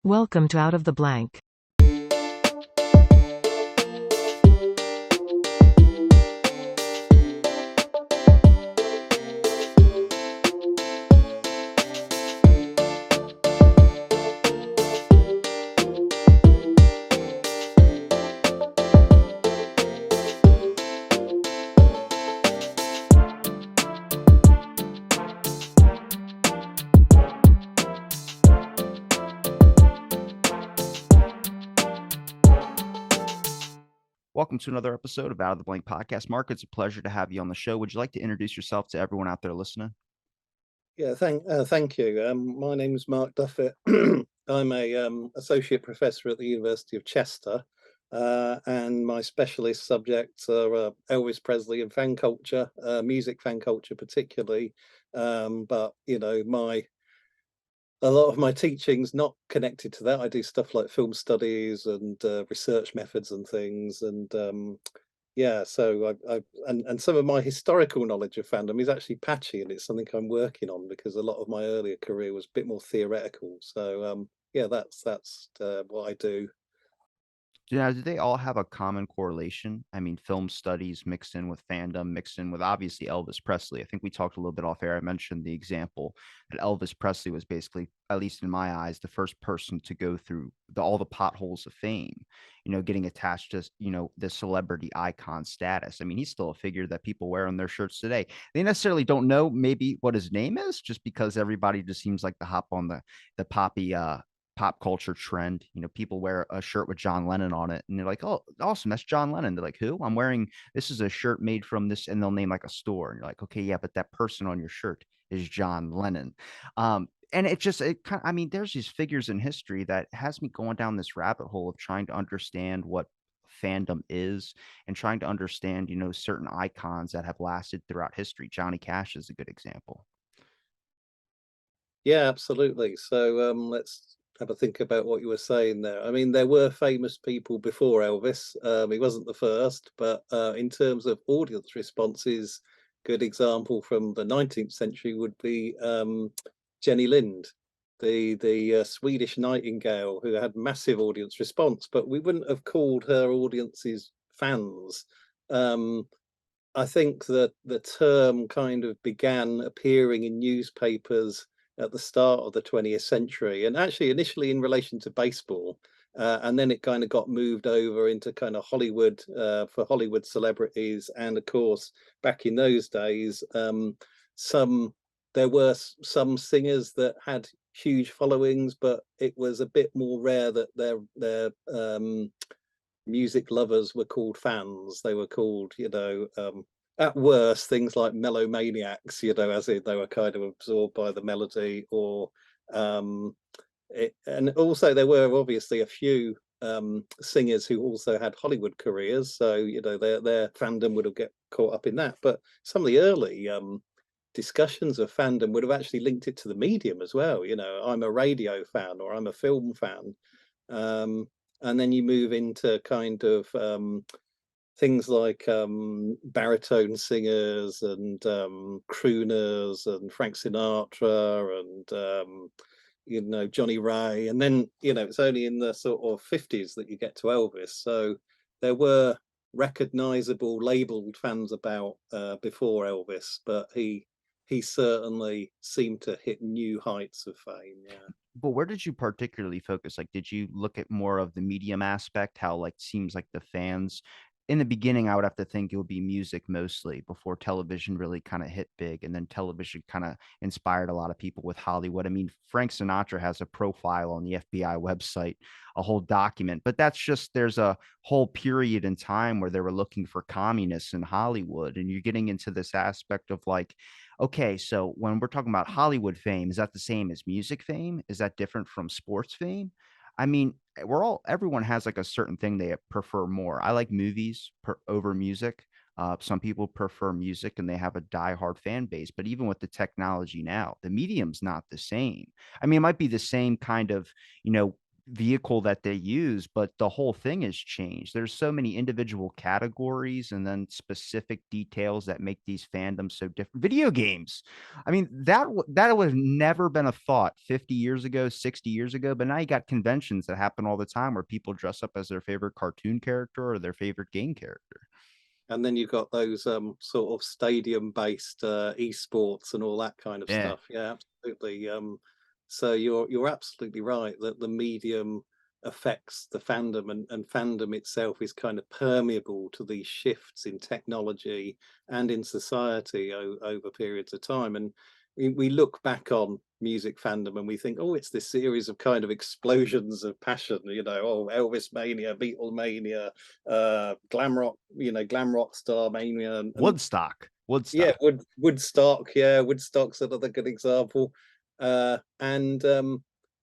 Welcome to Out of the Blank. Welcome to another episode of Out of the Blank Podcast. Mark, it's a pleasure to have you on the show. Would you like to introduce yourself to everyone out there listening? Yeah, thank you. My name is Mark Duffett. I'm a associate professor at the University of Chester, and my specialist subjects are Elvis Presley and fan culture, music fan culture particularly. But a lot of my teaching's not connected to that. I do stuff like film studies and research methods and things, and yeah, so and some of my historical knowledge of fandom is actually patchy, and it's something I'm working on because a lot of my earlier career was a bit more theoretical. So yeah, that's what I do. Yeah, do they all have a common correlation? I mean, film studies mixed in with fandom, mixed in with obviously Elvis Presley. I think we talked a little bit off air. I mentioned the example that Elvis Presley was basically, at least in my eyes, the first person to go through all the potholes of fame, getting attached to, the celebrity icon status. I mean, he's still a figure that people wear on their shirts today. They necessarily don't know maybe what his name is just because everybody just seems like to hop on the poppy pop culture trend. People wear a shirt with John Lennon on it and they're like, "Oh, awesome. That's John Lennon." They're like, "Who?" "I'm wearing this is a shirt made from this," and they'll name like a store. And you're like, "Okay, yeah, but that person on your shirt is John Lennon." And it kind of, I mean, there's these figures in history that has me going down this rabbit hole of trying to understand what fandom is and trying to understand, certain icons that have lasted throughout history. Johnny Cash is a good example. Yeah, absolutely. So let's have a think about what you were saying there. I mean, there were famous people before Elvis. He wasn't the first, but in terms of audience responses, good example from the 19th century would be Jenny Lind, the Swedish Nightingale, who had massive audience response. But we wouldn't have called her audiences fans. Um, I think that the term kind of began appearing in newspapers at the start of the 20th century, and actually initially in relation to baseball, and then it kind of got moved over into kind of Hollywood for Hollywood celebrities, and of course back in those days, some there were some singers that had huge followings, but it was a bit more rare that their music lovers were called fans. They were called, at worst, things like melomaniacs, as in they were kind of absorbed by the melody, or and also there were obviously a few singers who also had Hollywood careers, so their fandom would have get caught up in that. But some of the early discussions of fandom would have actually linked it to the medium as well. I'm a radio fan or I'm a film fan. Um, and then you move into kind of things like baritone singers and crooners and Frank Sinatra and Johnny Ray, and then it's only in the sort of 50s that you get to Elvis. So there were recognizable labeled fans about before Elvis, but he certainly seemed to hit new heights of fame. Yeah. But where did you particularly focus? Like, did you look at more of the medium aspect? How, like, seems like the fans in the beginning, I would have to think it would be music mostly before television really kind of hit big. And then television kind of inspired a lot of people with Hollywood. I mean, Frank Sinatra has a profile on the FBI website, a whole document, but that's just there's a whole period in time where they were looking for communists in Hollywood. And you're getting into this aspect of like, okay, so when we're talking about Hollywood fame, is that the same as music fame? Is that different from sports fame? I mean, everyone has like a certain thing they prefer more. I like movies over music. Some people prefer music and they have a diehard fan base, but even with the technology now, the medium's not the same. I mean, it might be the same kind of, you know, vehicle that they use, but the whole thing has changed. There's so many individual categories and then specific details that make these fandoms so different. Video games. I mean, that would have never been a thought 50 years ago, 60 years ago, but now you got conventions that happen all the time where people dress up as their favorite cartoon character or their favorite game character. And then you've got those sort of stadium-based esports and all that kind of Yeah. stuff. Yeah, absolutely. So you're absolutely right that the medium affects the fandom, and fandom itself is kind of permeable to these shifts in technology and in society over periods of time. And we look back on music fandom and we think, oh, it's this series of kind of explosions of passion, oh, Elvis mania, Beatle mania, glam rock, glam rock star mania, and Woodstock. yeah, Woodstock. Woodstock. Yeah, Woodstock's another good example. And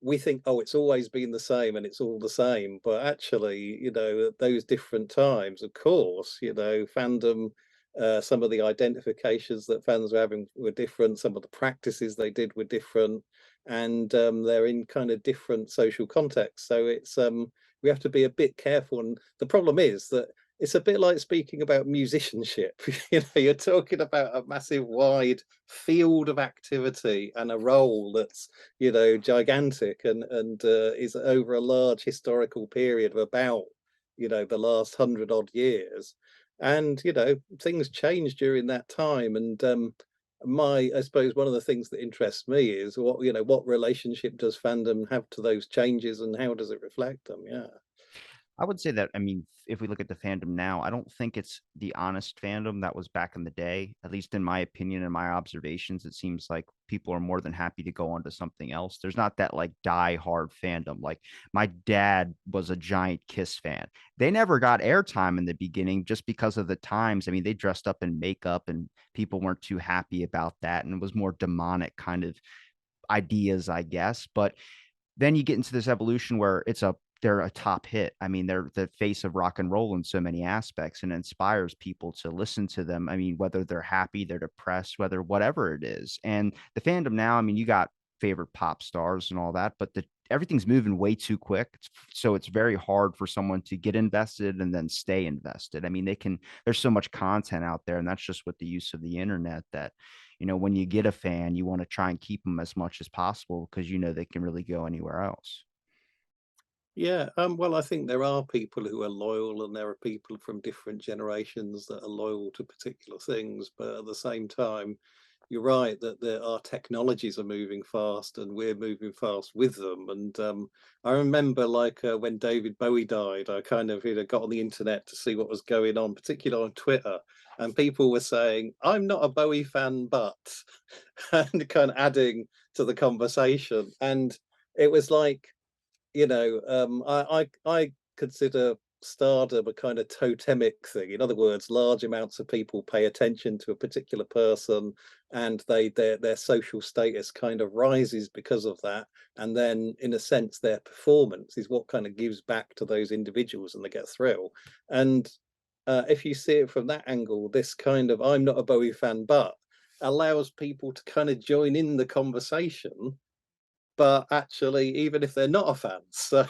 we think, oh, it's always been the same and it's all the same. But actually, at those different times, of course, fandom, some of the identifications that fans were having were different. Some of the practices they did were different. And they're in kind of different social contexts. So we have to be a bit careful. And the problem is that it's a bit like speaking about musicianship. You're talking about a massive wide field of activity and a role that's, gigantic and is over a large historical period of about, the last 100 odd years. And, things change during that time. And I suppose one of the things that interests me is what relationship does fandom have to those changes and how does it reflect them? Yeah. I would say that, I mean, if we look at the fandom now, I don't think it's the honest fandom that was back in the day. At least in my opinion and my observations, it seems like people are more than happy to go on to something else. There's not that like die hard fandom. Like my dad was a giant Kiss fan. They never got airtime in the beginning just because of the times. I mean, they dressed up in makeup and people weren't too happy about that. And it was more demonic kind of ideas, I guess. But then you get into this evolution where they're a top hit. I mean, they're the face of rock and roll in so many aspects and inspires people to listen to them. I mean, whether they're happy, they're depressed, whether whatever it is. And the fandom now, I mean, you got favorite pop stars and all that, but everything's moving way too quick. So it's very hard for someone to get invested and then stay invested. I mean, there's so much content out there, and that's just with the use of the internet that, when you get a fan, you want to try and keep them as much as possible because they can really go anywhere else. Yeah, well, I think there are people who are loyal, and there are people from different generations that are loyal to particular things. But at the same time, you're right that our technologies are moving fast, and we're moving fast with them. And I remember, like when David Bowie died, I kind of got on the internet to see what was going on, particularly on Twitter, and people were saying, "I'm not a Bowie fan, but," and kind of adding to the conversation, and it was like I consider stardom a kind of totemic thing. In other words, large amounts of people pay attention to a particular person, and their social status kind of rises because of that. And then, in a sense, their performance is what kind of gives back to those individuals, and they get thrill. And if you see it from that angle, this kind of "I'm not a Bowie fan, but" allows people to kind of join in the conversation, but actually, even if they're not a fan. So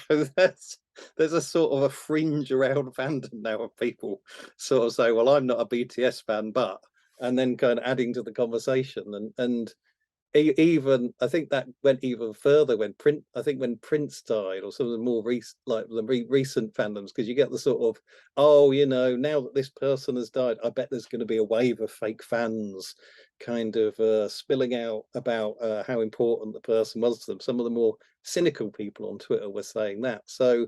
there's a sort of a fringe around fandom now of people sort of say, "Well, I'm not a BTS fan, but," and then kind of adding to the conversation. And even I think that went even further when Prince died, or some of the more recent, like the recent fandoms, because you get the sort of, oh, now that this person has died, I bet there's going to be a wave of fake fans kind of spilling out about how important the person was to them. Some of the more cynical people on Twitter were saying that. So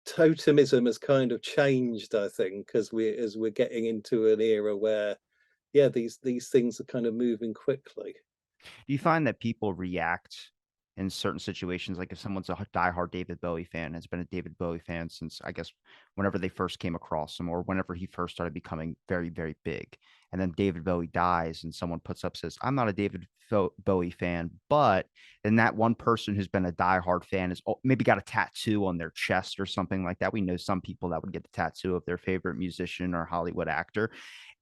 totemism has kind of changed, I think, as we're getting into an era where, yeah, these things are kind of moving quickly. Do you find that people react in certain situations, like if someone's a diehard David Bowie fan, has been a David Bowie fan since I guess whenever they first came across him or whenever he first started becoming very, very big, and then David Bowie dies, and someone puts up says, "I'm not a Bowie fan," but then that one person who's been a diehard fan is maybe got a tattoo on their chest or something like that. We know some people that would get the tattoo of their favorite musician or Hollywood actor,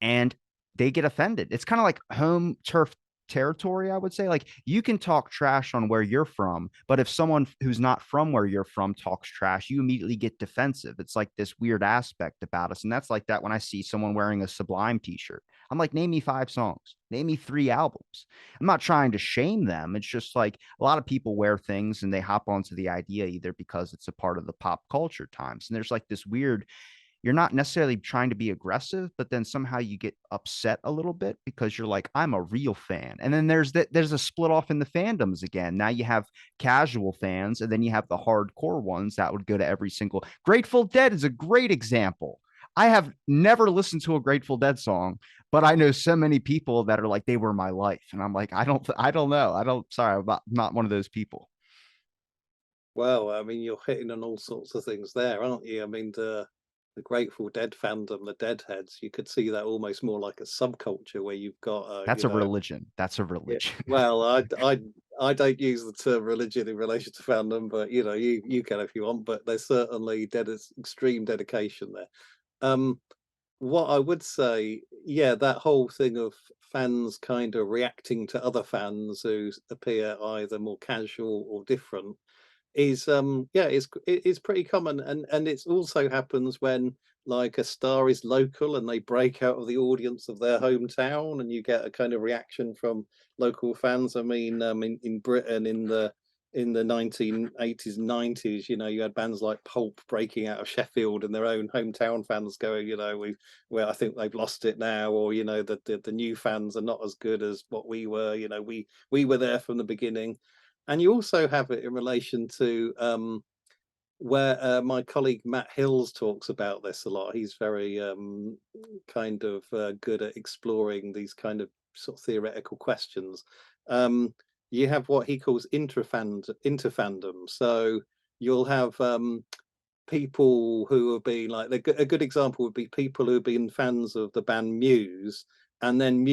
and they get offended. It's kind of like home turf territory, I would say. Like, you can talk trash on where you're from, but if someone who's not from where you're from talks trash, you immediately get defensive. It's like this weird aspect about us. And that's like that when I see someone wearing a Sublime t-shirt. I'm like, name me 5 songs, name me 3 albums. I'm not trying to shame them. It's just like a lot of people wear things and they hop onto the idea either because it's a part of the pop culture times. And there's like this weird, you're not necessarily trying to be aggressive, but then somehow you get upset a little bit because you're like, I'm a real fan. And then there's a split off in the fandoms again. Now you have casual fans, and then you have the hardcore ones that would go to every single. Grateful Dead is a great example. I have never listened to a Grateful Dead song, but I know so many people that are like, they were my life. And I'm like, I don't know. Sorry, I'm not one of those people. Well, I mean, you're hitting on all sorts of things there, aren't you? I mean, the Grateful Dead fandom, the Deadheads, you could see that almost more like a subculture where you've got, That's a religion. That's a yeah. religion. Well, I don't use the term religion in relation to fandom, but you can if you want. But there's certainly extreme dedication there. Um, what I would say, yeah, that whole thing of fans kind of reacting to other fans who appear either more casual or different is yeah, it's pretty common, and it's also happens when like a star is local and they break out of the audience of their hometown, and you get a kind of reaction from local fans. I mean, in Britain in the 1980s and 90s, you had bands like Pulp breaking out of Sheffield, and their own hometown fans going, well, I think they've lost it now, or the new fans are not as good as what we were. We were there from the beginning. And you also have it in relation to where my colleague Matt Hills talks about this a lot. He's very kind of good at exploring these kind of sort of theoretical questions. Um, you have what he calls interfandom. So you'll have people who have been like a good example would be people who have been fans of the band Muse, and then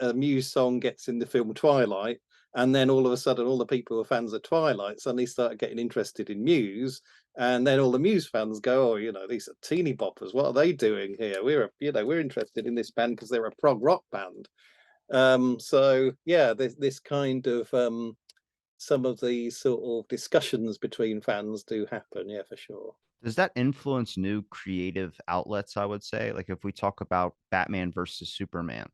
a Muse song gets in the film Twilight, and then all of a sudden all the people who are fans of Twilight suddenly start getting interested in Muse, and then all the Muse fans go, oh, these are teeny boppers, what are they doing here? We're interested in this band because they're a prog rock band. So yeah, this kind of some of the sort of discussions between fans do happen, yeah, for sure. Does that influence new creative outlets, I would say? Like, if we talk about Batman versus Superman,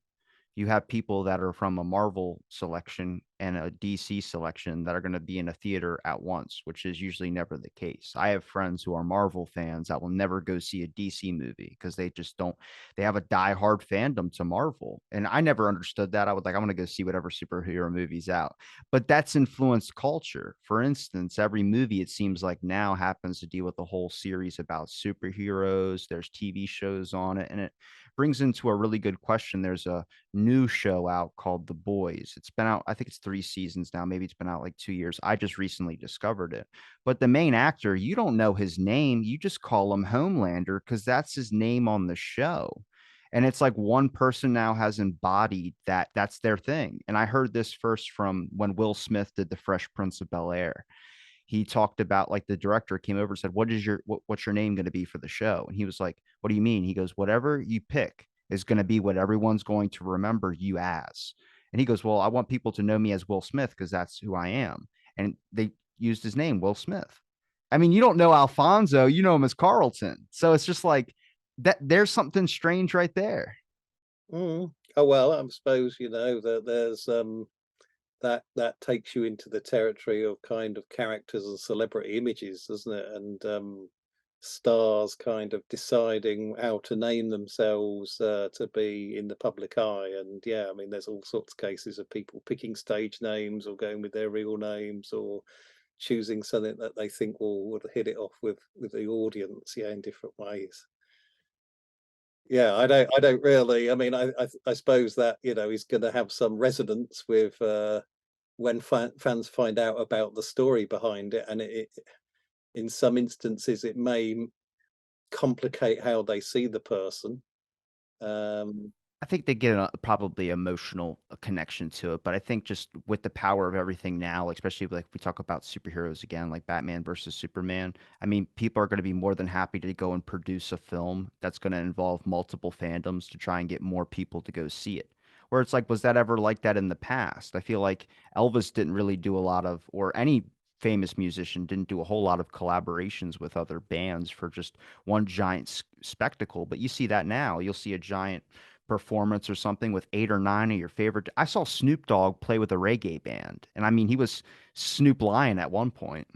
you have people that are from a Marvel selection and a DC selection that are going to be in a theater at once, which is usually never the case. I have friends who are Marvel fans that will never go see a DC movie because they just don't, they have a diehard fandom to Marvel. And I never understood that. I would like, I want to go see whatever superhero movie's out. But that's influenced culture. For instance, every movie, it seems like now happens to deal with a whole series about superheroes. There's TV shows on it. And it brings into a really good question. There's a new show out called The Boys. It's been out, I think it's 3 seasons now. Maybe it's been out like 2 years. I just recently discovered it. But the main actor, you don't know his name. You just call him Homelander because that's his name on the show. And it's like one person now has embodied that. That's their thing. And I heard this first from when Will Smith did The Fresh Prince of Bel-Air. He talked about, like, the director came over and said, what's your name going to be for the show? And he was like, what do you mean? He goes, whatever you pick is going to be what everyone's going to remember you as. And he goes, well, I want people to know me as Will Smith because that's who I am. And they used his name, Will Smith. I mean, you don't know Alfonso, you know him as Carlton. So it's just like that. There's something strange right there. Mm. Oh well, I suppose that there's that takes you into the territory of kind of characters and celebrity images, doesn't it? And stars kind of deciding how to name themselves to be in the public eye. And yeah, I mean, there's all sorts of cases of people picking stage names or going with their real names or choosing something that they think would hit it off with the audience, yeah, in different ways. Yeah, I don't really. I mean, I suppose that is going to have some resonance with when fans find out about the story behind it, and in some instances it may complicate how they see the person. Um, I think they get a probably emotional connection to it, but I think just with the power of everything now, like, especially like if we talk about superheroes again, like Batman versus Superman, I mean, people are going to be more than happy to go and produce a film that's going to involve multiple fandoms to try and get more people to go see it. where it's like, was that ever like that in the past? I feel like Elvis didn't really do a lot of, or any famous musician didn't do a whole lot of collaborations with other bands for just one giant spectacle. But you see that now. You'll see a giant performance or something with 8 or 9 of your favorite. I saw Snoop Dogg play with a reggae band, and I mean, he was Snoop Lion at one point.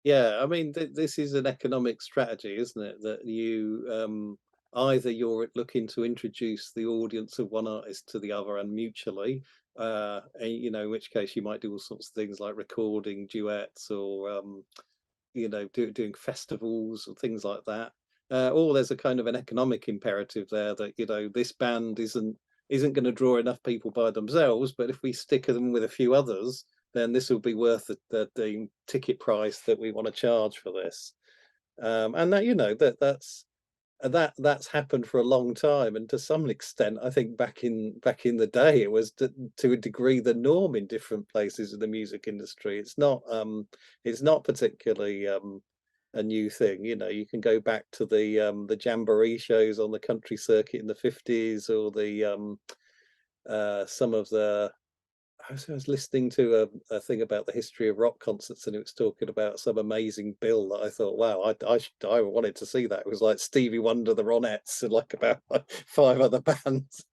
Yeah, I mean, this is an economic strategy, isn't it? That you either you're looking to introduce the audience of one artist to the other and mutually, and, in which case you might do all sorts of things like recording duets or doing festivals and things like that. Or there's a kind of an economic imperative there that this band isn't going to draw enough people by themselves, but if we stick them with a few others, then this will be worth the ticket price that we want to charge for this. And that that's happened for a long time, and to some extent, I think back in the day, it was to a degree the norm in different places in the music industry. It's not particularly a new thing. You can go back to the jamboree shows on the country circuit in the 50s, or the some of the I was listening to a thing about the history of rock concerts, and it was talking about some amazing bill that I thought, wow, I wanted to see that. It was like Stevie Wonder, the Ronettes, and like about like five other bands.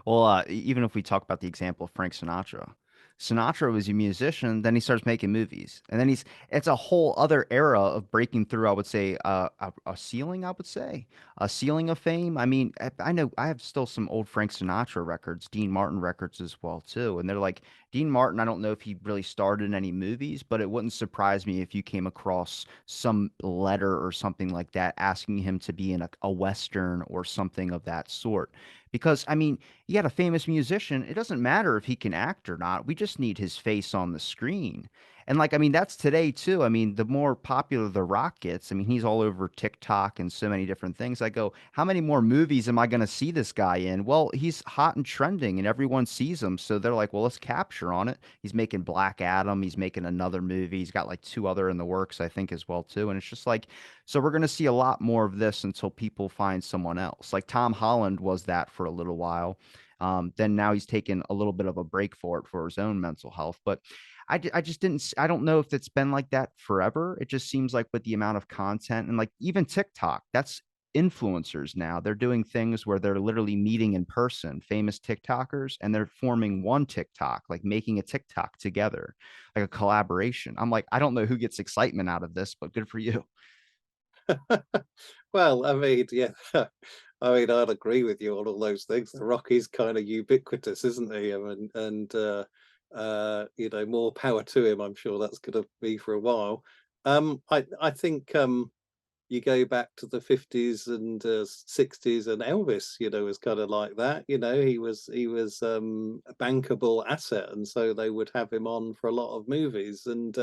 Well, even if we talk about the example of Frank Sinatra, Sinatra was a musician, then he starts making movies, and then it's a whole other era of breaking through. I would say a ceiling. I would say a ceiling of fame. I mean, I know I have still some old Frank Sinatra records, Dean Martin records as well too, and they're like Dean Martin. I don't know if he really starred in any movies, but it wouldn't surprise me if you came across some letter or something like that asking him to be in a Western or something of that sort. Because I mean, you got a famous musician. It doesn't matter if he can act or not. We just need his face on the screen. And like, I mean, that's today too. I mean, the more popular The Rock gets, I mean, he's all over TikTok and so many different things. I go, how many more movies am I going to see this guy in? Well, he's hot and trending and everyone sees him. So they're like, well, let's capture on it. He's making Black Adam. He's making another movie. He's got like two other in the works, I think, as well too. And it's just like, so we're going to see a lot more of this until people find someone else. Like Tom Holland was that for a little while. Then now he's taken a little bit of a break for it for his own mental health. But I just didn't, I don't know if it's been like that forever. It just seems like with the amount of content and like even TikTok, that's influencers now. They're doing things where they're literally meeting in person, famous TikTokers, and they're forming one TikTok, like making a TikTok together, like a collaboration. I'm like, I don't know who gets excitement out of this, but good for you. Well, I mean, yeah, I mean, I'd agree with you on all those things. The Rock is kind of ubiquitous, isn't he? I mean, and more power to him. I'm sure that's going to be for a while. I think you go back to the 50s and 60s, and Elvis, was kind of like that. He was a bankable asset, and so they would have him on for a lot of movies. And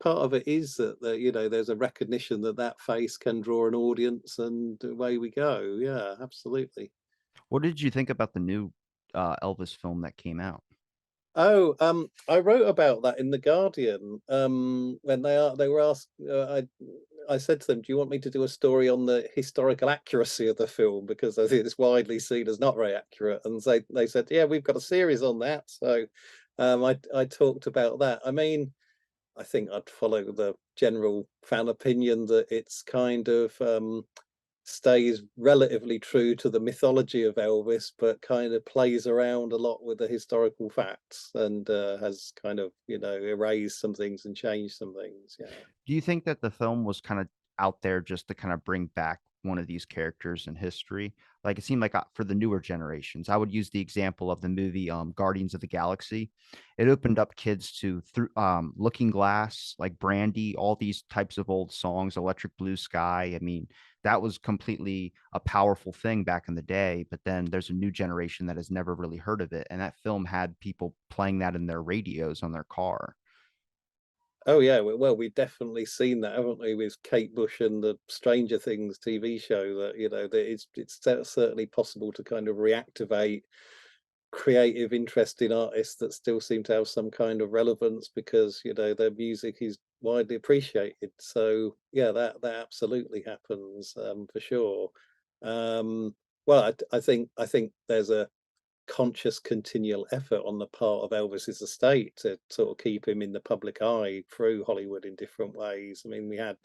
part of it is that there's a recognition that that face can draw an audience, and away we go. Yeah, absolutely. What did you think about the new Elvis film that came out? Oh, I wrote about that in the Guardian. When they were asked, I said to them, "Do you want me to do a story on the historical accuracy of the film, because I think it's widely seen as not very accurate?" And they said, "Yeah, we've got a series on that." So I talked about that. I mean, I think I'd follow the general fan opinion that it's kind of stays relatively true to the mythology of Elvis, but kind of plays around a lot with the historical facts, and has kind of erased some things and changed some things. Yeah. Do you think that the film was kind of out there just to kind of bring back one of these characters in history? Like it seemed like for the newer generations, I would use the example of the movie Guardians of the Galaxy. It opened up kids to through Looking Glass, like Brandy, all these types of old songs, Electric Blue Sky. I mean, that was completely a powerful thing back in the day. But then there's a new generation that has never really heard of it, and that film had people playing that in their radios on their car. Oh yeah, well, we've definitely seen that, haven't we, with Kate Bush and the Stranger Things TV show, that that it's certainly possible to kind of reactivate creative interest in artists that still seem to have some kind of relevance, because their music is widely appreciated. So yeah, that absolutely happens, for sure. Um, Well, I think there's a conscious continual effort on the part of Elvis's estate to sort of keep him in the public eye through Hollywood in different ways. I mean, we had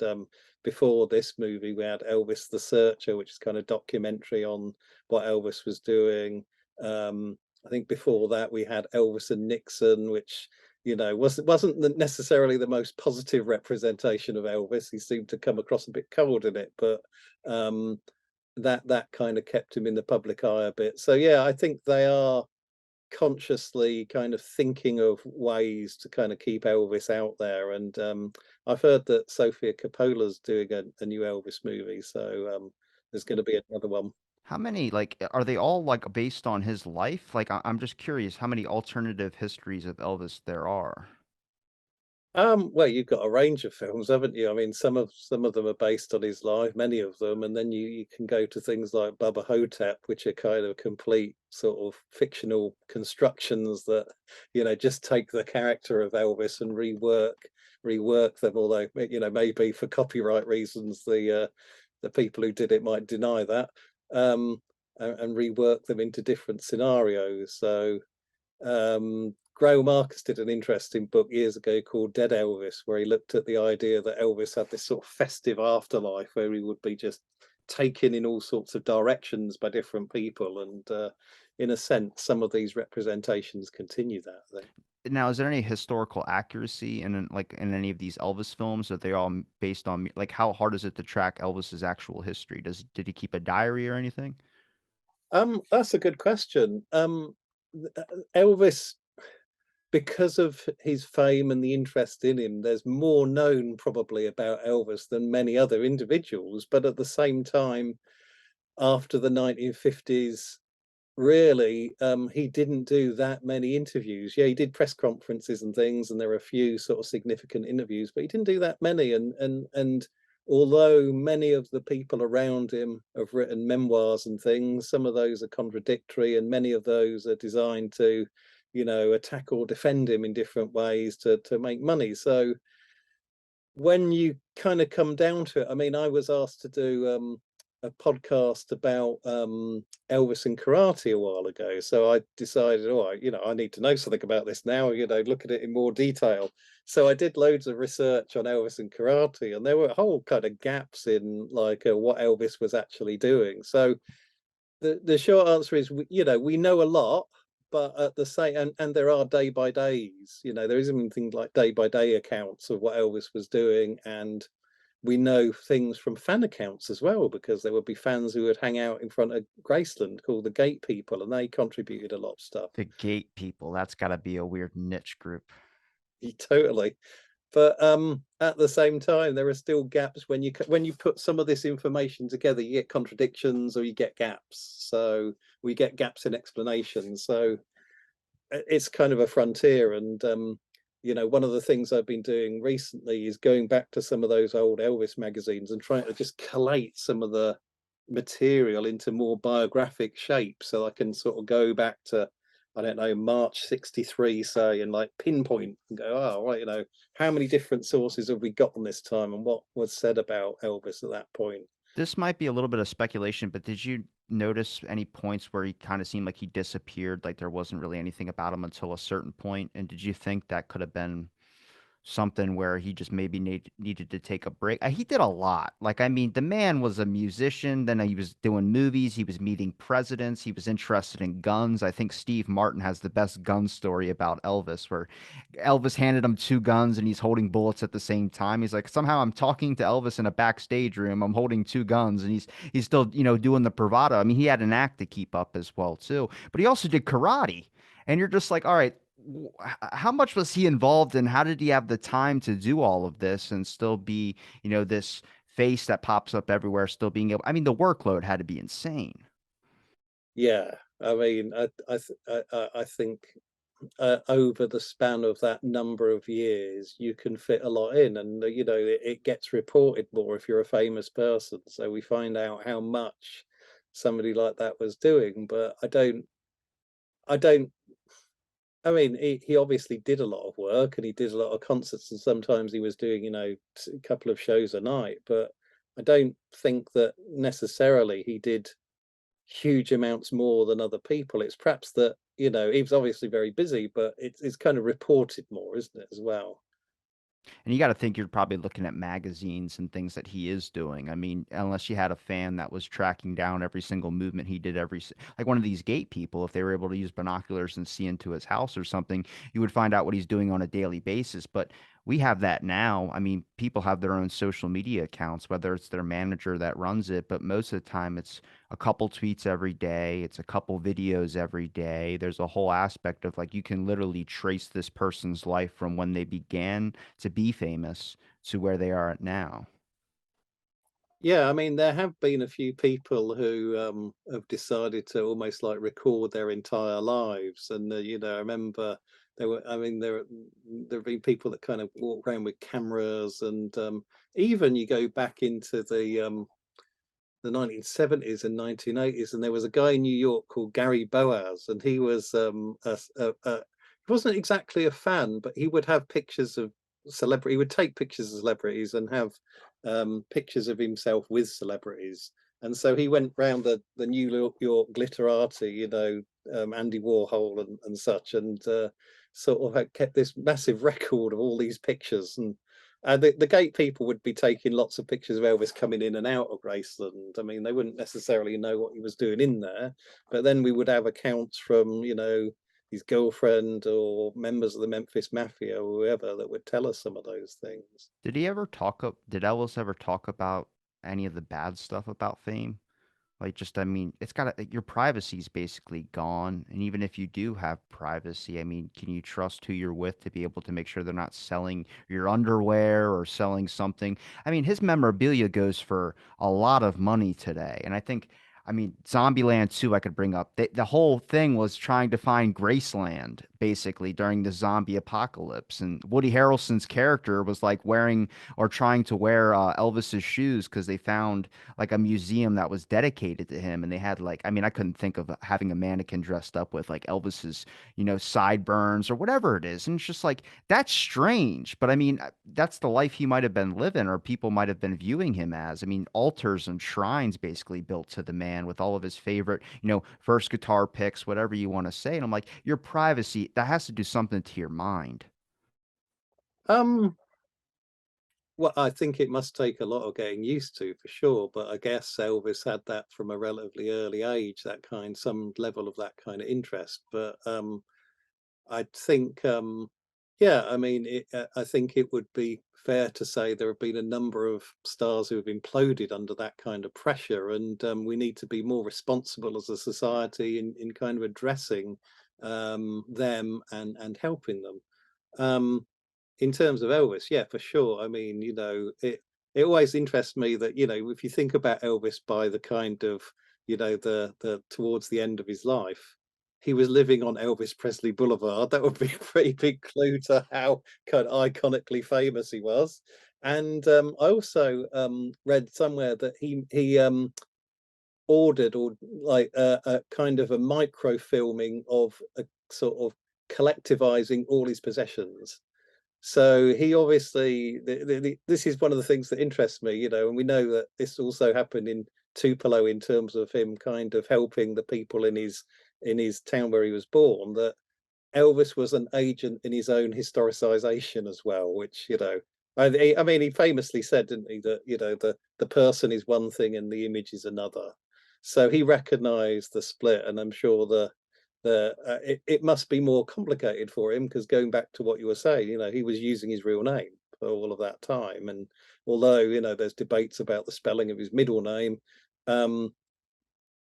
before this movie, we had Elvis the Searcher, which is kind of documentary on what Elvis was doing. I think before that we had Elvis and Nixon, which wasn't necessarily the most positive representation of Elvis. He seemed to come across a bit cold in it, but um, that kind of kept him in the public eye a bit. So yeah, I think they are consciously kind of thinking of ways to kind of keep Elvis out there. And I've heard that Sofia Coppola's doing a new Elvis movie, so there's going to be another one. How many, like, are they all like based on his life? Like, I'm just curious how many alternative histories of Elvis there are. Well, you've got a range of films, haven't you? I mean, some of them are based on his life, many of them, and then you can go to things like Bubba Hotep, which are kind of complete sort of fictional constructions that, just take the character of Elvis and rework them. Although, maybe for copyright reasons, the people who did it might deny that, and rework them into different scenarios. So Grail Marcus did an interesting book years ago called Dead Elvis, where he looked at the idea that Elvis had this sort of festive afterlife where he would be just taken in all sorts of directions by different people. And in a sense, some of these representations continue that, I think. Now, is there any historical accuracy like in any of these Elvis films? Are they all based on like how hard is it to track Elvis's actual history? Did he keep a diary or anything? That's a good question. Elvis, because of his fame and the interest in him, there's more known probably about Elvis than many other individuals. But at the same time, after the 1950s, really, he didn't do that many interviews. Yeah, he did press conferences and things, and there are a few sort of significant interviews, but he didn't do that many. And although many of the people around him have written memoirs and things, some of those are contradictory, and many of those are designed to, attack or defend him in different ways to make money. So when you kind of come down to it, I mean, I was asked to do a podcast about Elvis and karate a while ago. So I decided, oh, I need to know something about this now, look at it in more detail. So I did loads of research on Elvis and karate, and there were whole kind of gaps in like what Elvis was actually doing. So the short answer is, we know a lot, but at the same, and there are day by days. There is even things like day by day accounts of what Elvis was doing, and we know things from fan accounts as well, because there would be fans who would hang out in front of Graceland called the Gate People, and they contributed a lot of stuff. The gate people, that's got to be a weird niche group. Totally. But at the same time, there are still gaps when you put some of this information together. You get contradictions or you get gaps. So we get gaps in explanations. So it's kind of a frontier. And one of the things I've been doing recently is going back to some of those old Elvis magazines and trying to just collate some of the material into more biographic shape, so I can sort of go back to, I don't know, March 63, say, and like pinpoint and go, oh, right, how many different sources have we got on this time and what was said about Elvis at that point? This might be a little bit of speculation, but did you notice any points where he kind of seemed like he disappeared, like there wasn't really anything about him until a certain point? And did you think that could have been something where he just maybe needed to take a break? He did a lot. Like, I mean, the man was a musician, then he was doing movies, he was meeting presidents, he was interested in guns. I think Steve Martin has the best gun story about Elvis, where Elvis handed him two guns and he's holding bullets at the same time. He's like, somehow I'm talking to Elvis in a backstage room, I'm holding two guns, and he's still, doing the bravado. I mean, he had an act to keep up as well too, but he also did karate. And you're just like, all right, how much was he involved and how did he have the time to do all of this and still be, this face that pops up everywhere, still being able, I mean, the workload had to be insane. Yeah, I mean, I think over the span of that number of years, you can fit a lot in, and it gets reported more if you're a famous person. So we find out how much somebody like that was doing, but I don't. I mean, he obviously did a lot of work and he did a lot of concerts, and sometimes he was doing, a couple of shows a night. But I don't think that necessarily he did huge amounts more than other people. It's perhaps that, he was obviously very busy, but it's kind of reported more, isn't it, as well? And you gotta think you're probably looking at magazines and things that he is doing. I mean, unless you had a fan that was tracking down every single movement he did like one of these gate people, if they were able to use binoculars and see into his house or something, you would find out what he's doing on a daily basis. But we have that now. I mean, people have their own social media accounts, whether it's their manager that runs it, but most of the time it's a couple tweets every day, it's a couple videos every day. There's a whole aspect of like you can literally trace this person's life from when they began to be famous to where they are at now. Yeah, I mean, there have been a few people who have decided to almost like record their entire lives, and I remember I mean, there have been people that kind of walk around with cameras, and even you go back into the 1970s and 1980s, and there was a guy in New York called Gary Boaz, and he was he wasn't exactly a fan, but he would have pictures of celebrity. He would take pictures of celebrities and have pictures of himself with celebrities. And so he went round the New York glitterati, Andy Warhol and such, and sort of had kept this massive record of all these pictures. And the gate people would be taking lots of pictures of Elvis coming in and out of Graceland. I mean, they wouldn't necessarily know what he was doing in there, but then we would have accounts from, his girlfriend or members of the Memphis Mafia or whoever that would tell us some of those things. Did Elvis ever talk about any of the bad stuff about fame? Like, just, I mean, it's gotta, your privacy's basically gone. And even if you do have privacy, I mean, can you trust who you're with to be able to make sure they're not selling your underwear or selling something? I mean, his memorabilia goes for a lot of money today. And I mean, Zombieland 2, I could bring up. The whole thing was trying to find Graceland, basically, during the zombie apocalypse. And Woody Harrelson's character was like wearing or trying to wear Elvis's shoes because they found like a museum that was dedicated to him, and they had like, I mean, I couldn't think of having a mannequin dressed up with like Elvis's, sideburns or whatever it is. And it's just like that's strange, but I mean, that's the life he might have been living, or people might have been viewing him as. I mean, altars and shrines basically built to the man with all of his favorite, first guitar picks, whatever you want to say. And I'm like, your privacy, that has to do something to your mind. Um, well, I think it must take a lot of getting used to for sure, but I guess Elvis had that from a relatively early age, some level of that kind of interest. But I think, yeah, I mean, I think it would be fair to say there have been a number of stars who have imploded under that kind of pressure, and we need to be more responsible as a society in kind of addressing them and helping them. Um, in terms of Elvis, yeah, for sure. I mean, it always interests me that, if you think about Elvis by the kind of, the towards the end of his life, he was living on Elvis Presley Boulevard. That would be a pretty big clue to how kind of iconically famous he was. And I also read somewhere that he ordered or like a kind of a microfilming of a sort of collectivizing all his possessions, so he obviously this is one of the things that interests me, and we know that this also happened in Tupelo in terms of him kind of helping the people in his town where he was born. That Elvis was an agent in his own historicization as well, which I mean, he famously said, didn't he, that the person is one thing and the image is another. So he recognised the split, and I'm sure it must be more complicated for him because going back to what you were saying, he was using his real name for all of that time, and although there's debates about the spelling of his middle name, um,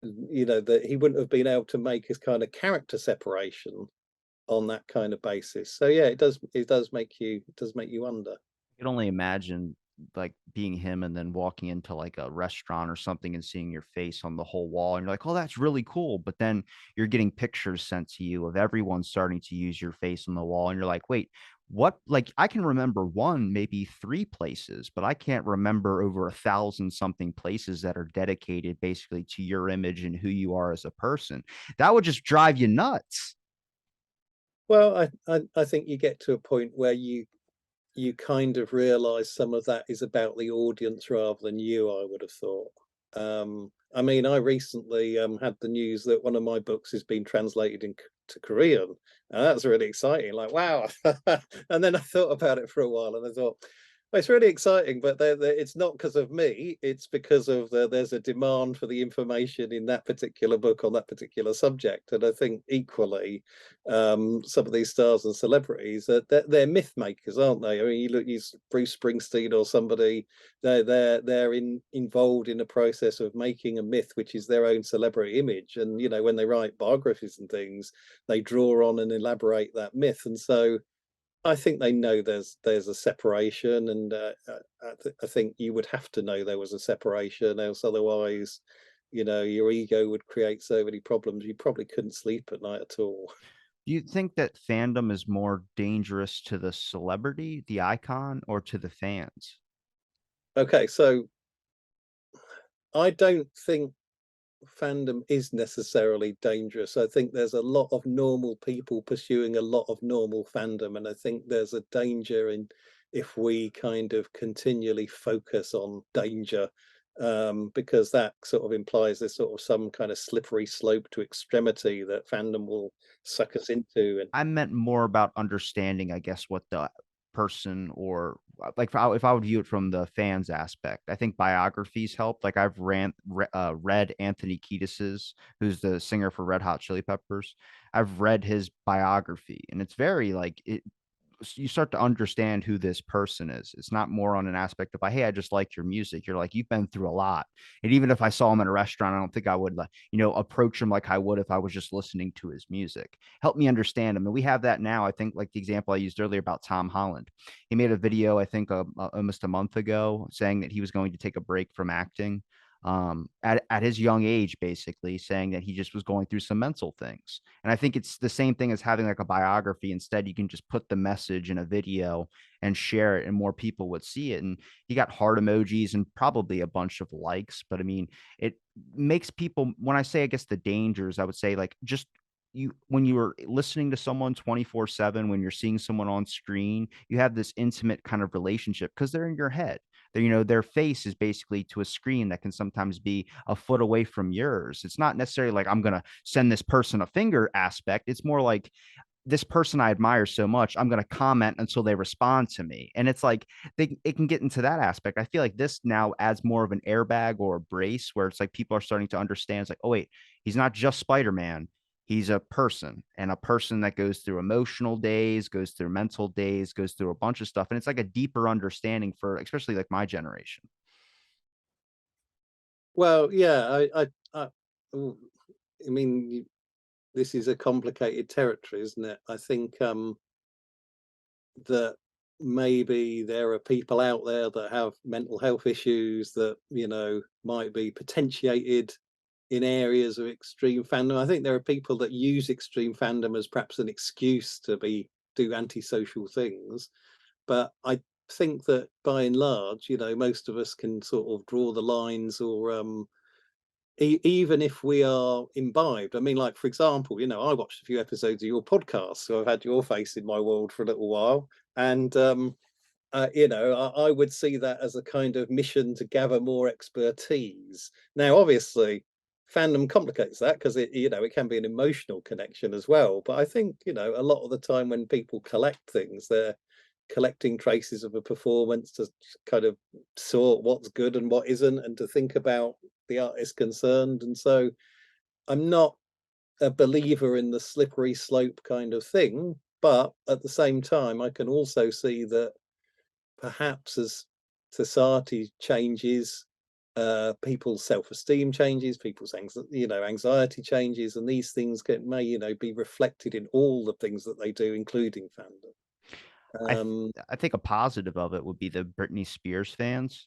that he wouldn't have been able to make his kind of character separation on that kind of basis. So yeah, it does make you wonder. I can only imagine like being him and then walking into like a restaurant or something and seeing your face on the whole wall and you're like, "Oh, that's really cool." But then you're getting pictures sent to you of everyone starting to use your face on the wall and you're like, "Wait, what?" Like I can remember one, maybe three places, but I can't remember over 1,000 something places that are dedicated basically to your image and who you are as a person. That would just drive you nuts. Well, I think you get to a point where you kind of realize some of that is about the audience rather than you, I would have thought. I mean, I recently had the news that one of my books has been translated to Korean, and that's really exciting. Like, wow! And then I thought about it for a while, and I thought, well, it's really exciting, but it's not because of me. It's because of there's a demand for the information in that particular book on that particular subject, and I think equally, some of these stars and celebrities, they're myth makers, aren't they? I mean, you look, use Bruce Springsteen or somebody, they're involved in a process of making a myth which is their own celebrity image, and when they write biographies and things, they draw on and elaborate that myth. And so I think they know there's a separation, and I think you would have to know there was a separation, else otherwise, your ego would create so many problems you probably couldn't sleep at night at all. Do you think that fandom is more dangerous to the celebrity, the icon, or to the fans? Okay, so I don't think fandom is necessarily dangerous. I think there's a lot of normal people pursuing a lot of normal fandom, and I think there's a danger in if we kind of continually focus on danger, because that sort of implies there's sort of some kind of slippery slope to extremity that fandom will suck us into. And I meant more about understanding, I guess, what the person or like if I would view it from the fans aspect. I think biographies help. Like read Anthony Kiedis's, who's the singer for Red Hot Chili Peppers. I've read his biography, and it's very like you start to understand who this person is. It's not more on an aspect of like, hey, I just like your music. You're like, you've been through a lot. And even if I saw him in a restaurant, I don't think I would like, approach him like I would if I was just listening to his music. Help me understand him. And we have that now. I think like the example I used earlier about Tom Holland. He made a video, I think almost a month ago, saying that he was going to take a break from acting at his young age, basically saying that he just was going through some mental things. And I think it's the same thing as having like a biography. Instead, you can just put the message in a video and share it, and more people would see it. And he got heart emojis and probably a bunch of likes. But I mean, it makes people, when I say, I guess, the dangers, I would say like just when you are listening to someone 24/7, when you're seeing someone on screen, you have this intimate kind of relationship because they're in your head. Their face is basically to a screen that can sometimes be a foot away from yours. It's not necessarily like I'm going to send this person a finger aspect. It's more like this person I admire so much, I'm going to comment until they respond to me. And it's like it can get into that aspect. I feel like this now adds more of an airbag or a brace where it's like people are starting to understand. It's like, oh, wait, he's not just Spider-Man. He's a person, and a person that goes through emotional days, goes through mental days, goes through a bunch of stuff. And it's like a deeper understanding for especially like my generation. well, yeah, ooh, I mean, this is a complicated territory, isn't it? I think that maybe there are people out there that have mental health issues that might be potentiated in areas of extreme fandom. I think there are people that use extreme fandom as perhaps an excuse to be do antisocial things, but I think that by and large, most of us can sort of draw the lines, or even if we are imbibed. I mean, like, for example, I watched a few episodes of your podcast, so I've had your face in my world for a little while. And I would see that as a kind of mission to gather more expertise. Now, obviously, fandom complicates that because it can be an emotional connection as well. But I think a lot of the time when people collect things, they're collecting traces of a performance to kind of sort what's good and what isn't, and to think about the artist concerned. And so I'm not a believer in the slippery slope kind of thing, but at the same time, I can also see that perhaps as society changes, people's self-esteem changes, people's anxiety changes, and these things may be reflected in all the things that they do, including fandom. I th- Um, I think a positive of it would be the Britney Spears fans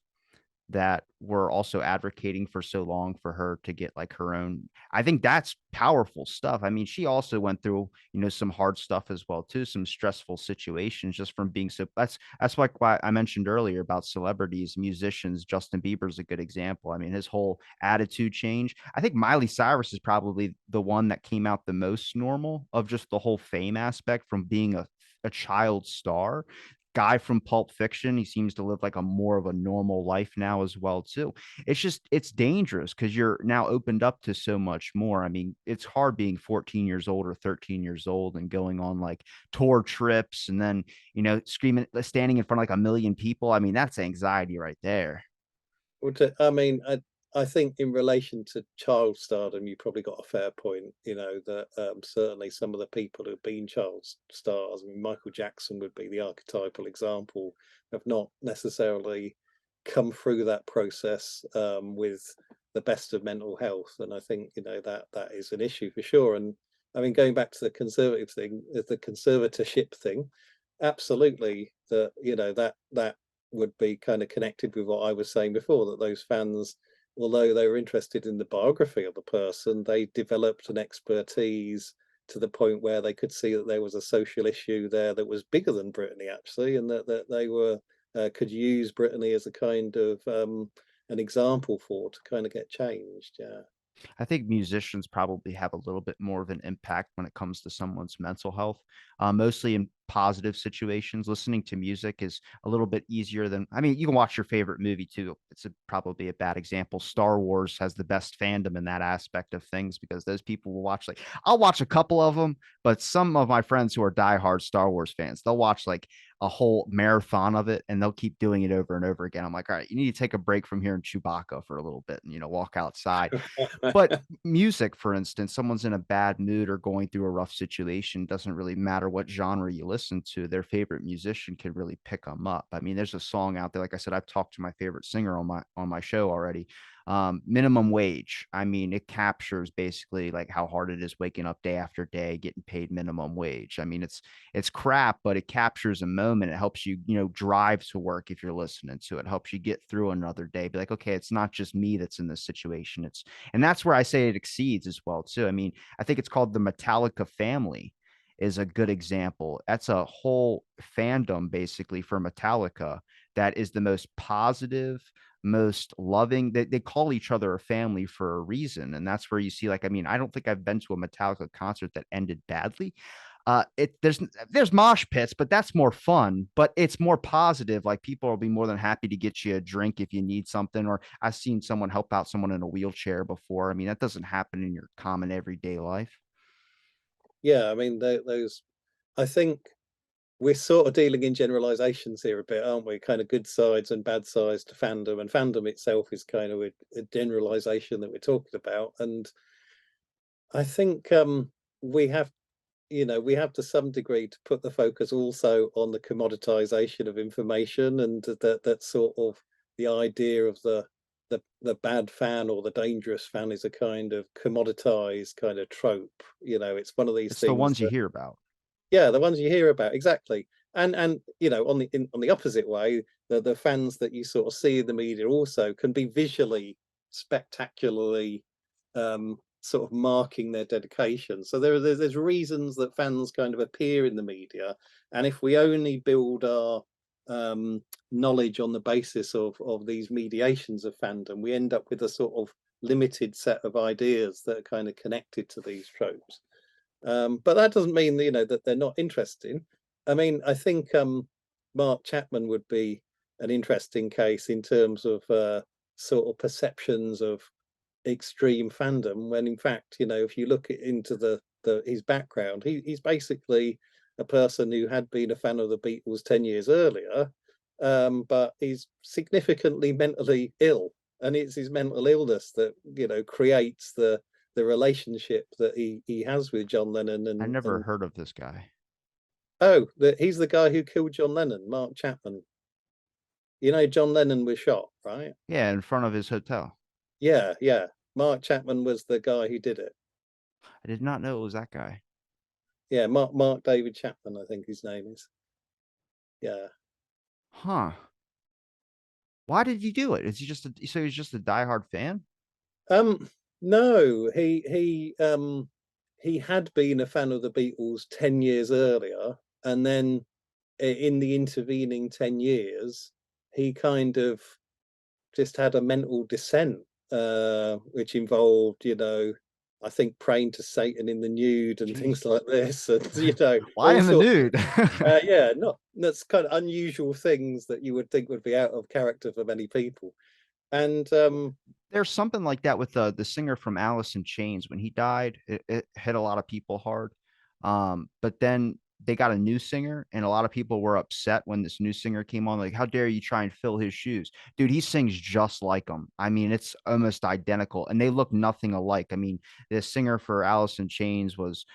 that were also advocating for so long for her to get like her own. I think that's powerful stuff. I mean, she also went through, some hard stuff as well too, some stressful situations just from being so that's like why I mentioned earlier about celebrities, musicians. Justin Bieber's a good example. I mean, his whole attitude change. I think Miley Cyrus is probably the one that came out the most normal of just the whole fame aspect from being a child star. guy from Pulp Fiction, he seems to live like a more of a normal life now as well too. It's just it's dangerous because you're now opened up to so much more. I mean, it's hard being 14 years old or 13 years old and going on like tour trips and then, screaming, standing in front of like a million people. I mean, that's anxiety right there. Well, I mean, I think in relation to child stardom, you probably got a fair point. You know that certainly some of the people who've been child stars, I mean, Michael Jackson would be the archetypal example, have not necessarily come through that process with the best of mental health, and I think that that is an issue for sure. And I mean, going back to the conservative thing, the conservatorship thing, absolutely, that that would be kind of connected with what I was saying before, that those fans, although they were interested in the biography of the person, they developed an expertise to the point where they could see that there was a social issue there that was bigger than Brittany actually, and that they were could use Brittany as a kind of an example for to kind of get changed. Yeah. I think musicians probably have a little bit more of an impact when it comes to someone's mental health, mostly in positive situations. Listening to music is a little bit easier than, I mean, you can watch your favorite movie too. Probably a bad example. Star Wars has the best fandom in that aspect of things because those people will watch, like, I'll watch a couple of them, but some of my friends who are diehard Star Wars fans, they'll watch like a whole marathon of it and they'll keep doing it over and over again. I'm like, all right, you need to take a break from hearing Chewbacca for a little bit and, walk outside. But music, for instance, someone's in a bad mood or going through a rough situation, doesn't really matter what genre you listen to, their favorite musician can really pick them up. I mean, there's a song out there, like I said, I've talked to my favorite singer on my show already. Minimum Wage. I mean, it captures basically like how hard it is waking up day after day, getting paid minimum wage. I mean, it's crap, but it captures a moment. It helps you, drive to work if you're listening to it. It helps you get through another day. Be like, okay, it's not just me that's in this situation. And that's where I say it exceeds as well too. I mean, I think it's called the Metallica family is a good example. That's a whole fandom basically for Metallica that is the most positive, most loving. They call each other a family for a reason. And that's where you see, like, I mean, I don't think I've been to a Metallica concert that ended badly. There's mosh pits, but that's more fun. But it's more positive. Like people will be more than happy to get you a drink if you need something. Or I've seen someone help out someone in a wheelchair before. I mean, that doesn't happen in your common everyday life. Yeah, I mean, those. I think we're sort of dealing in generalizations here a bit, aren't we? Kind of good sides and bad sides to fandom, and fandom itself is kind of a generalization that we're talking about. And I think we have, we have to some degree to put the focus also on the commoditization of information, and that sort of the idea of the bad fan or the dangerous fan is a kind of commoditized kind of trope. It's one of these It's the things. ones you hear about. Yeah, the ones you hear about, exactly. And on the opposite way, the fans that you sort of see in the media also can be visually spectacularly sort of marking their dedication. So there's reasons that fans kind of appear in the media, and if we only build our knowledge on the basis of these mediations of fandom, we end up with a sort of limited set of ideas that are kind of connected to these tropes. But that doesn't mean that, that they're not interesting. I mean, I think Mark Chapman would be an interesting case in terms of sort of perceptions of extreme fandom. When in fact, if you look into the his background, he's basically a person who had been a fan of the Beatles 10 years earlier, but he's significantly mentally ill, and it's his mental illness that creates the relationship that he has with John Lennon. I and never and heard of this guy. oh, he's the guy who killed John Lennon, Mark Chapman. John Lennon was shot, right? Yeah, in front of his hotel. Yeah, yeah. Mark Chapman was the guy who did it. I did not know it was that guy. Yeah, Mark David Chapman, I think his name is. Yeah. Huh. Why did you do it? Is he just so he's just a diehard fan? No, he had been a fan of the Beatles 10 years earlier, and then in the intervening 10 years, he kind of just had a mental descent, which involved, I think praying to Satan in the nude and things Jeez. like this, and Why all in the sorts of nude? yeah, not that's kind of unusual things that you would think would be out of character for many people. And There's something like that with the singer from Alice in Chains. When he died, it hit a lot of people hard. But then they got a new singer, and a lot of people were upset when this new singer came on. Like, how dare you try and fill his shoes? Dude, he sings just like him. I mean, it's almost identical, and they look nothing alike. I mean, the singer for Alice in Chains was,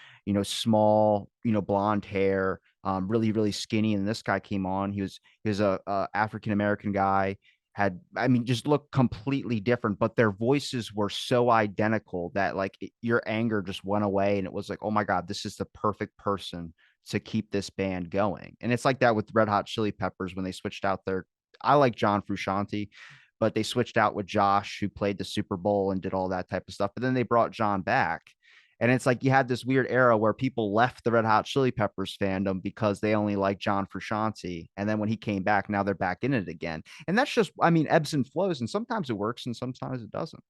small, blonde hair, really, really skinny. And this guy came on. He was a African American guy, had, I mean, just looked completely different, but their voices were so identical that like your anger just went away, and it was like, oh my god, this is the perfect person to keep this band going. And it's like that with Red Hot Chili Peppers when they switched out their, I like John Frusciante, but they switched out with Josh, who played the Super Bowl and did all that type of stuff, but then they brought John back. And it's like you had this weird era where people left the Red Hot Chili Peppers fandom because they only like John Frusciante. And then when he came back, now they're back in it again. And that's just, I mean, ebbs and flows. And sometimes it works and sometimes it doesn't.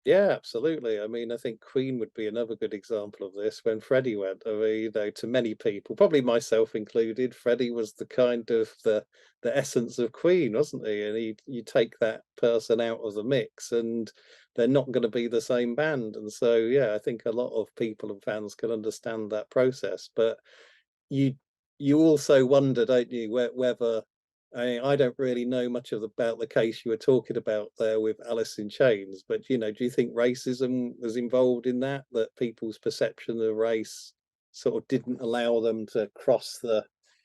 yeah, absolutely. I mean, I think Queen would be another good example of this when Freddie went. I mean, to many people, probably myself included, Freddie was the kind of the essence of Queen, wasn't he? And you take that person out of the mix, and they're not going to be the same band. And so, yeah, I think a lot of people and fans can understand that process. But you you also wonder, don't you, whether I don't really know much about the case you were talking about there with Alice in Chains, but do you think racism was involved in that? That people's perception of race sort of didn't allow them to cross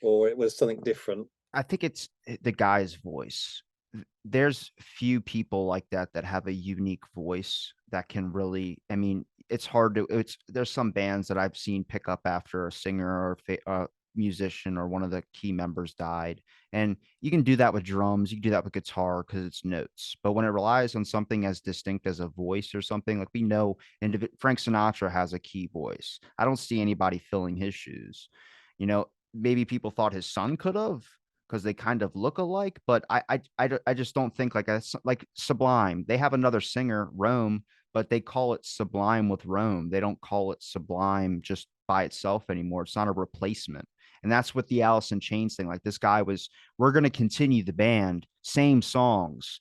or it was something different? I think it's the guy's voice. There's few people like that that have a unique voice that can really, I mean, it's hard to, there's some bands that I've seen pick up after a singer or musician or one of the key members died. And you can do that with drums, you can do that with guitar because it's notes. But when it relies on something as distinct as a voice or something, like we know, Frank Sinatra has a key voice. I don't see anybody filling his shoes. Maybe people thought his son could have, because they kind of look alike. But I just don't think like Sublime. They have another singer, Rome, but they call it Sublime with Rome. They don't call it Sublime just by itself anymore. It's not a replacement. And that's what the Alice in Chains thing. Like this guy was, we're going to continue the band, same songs,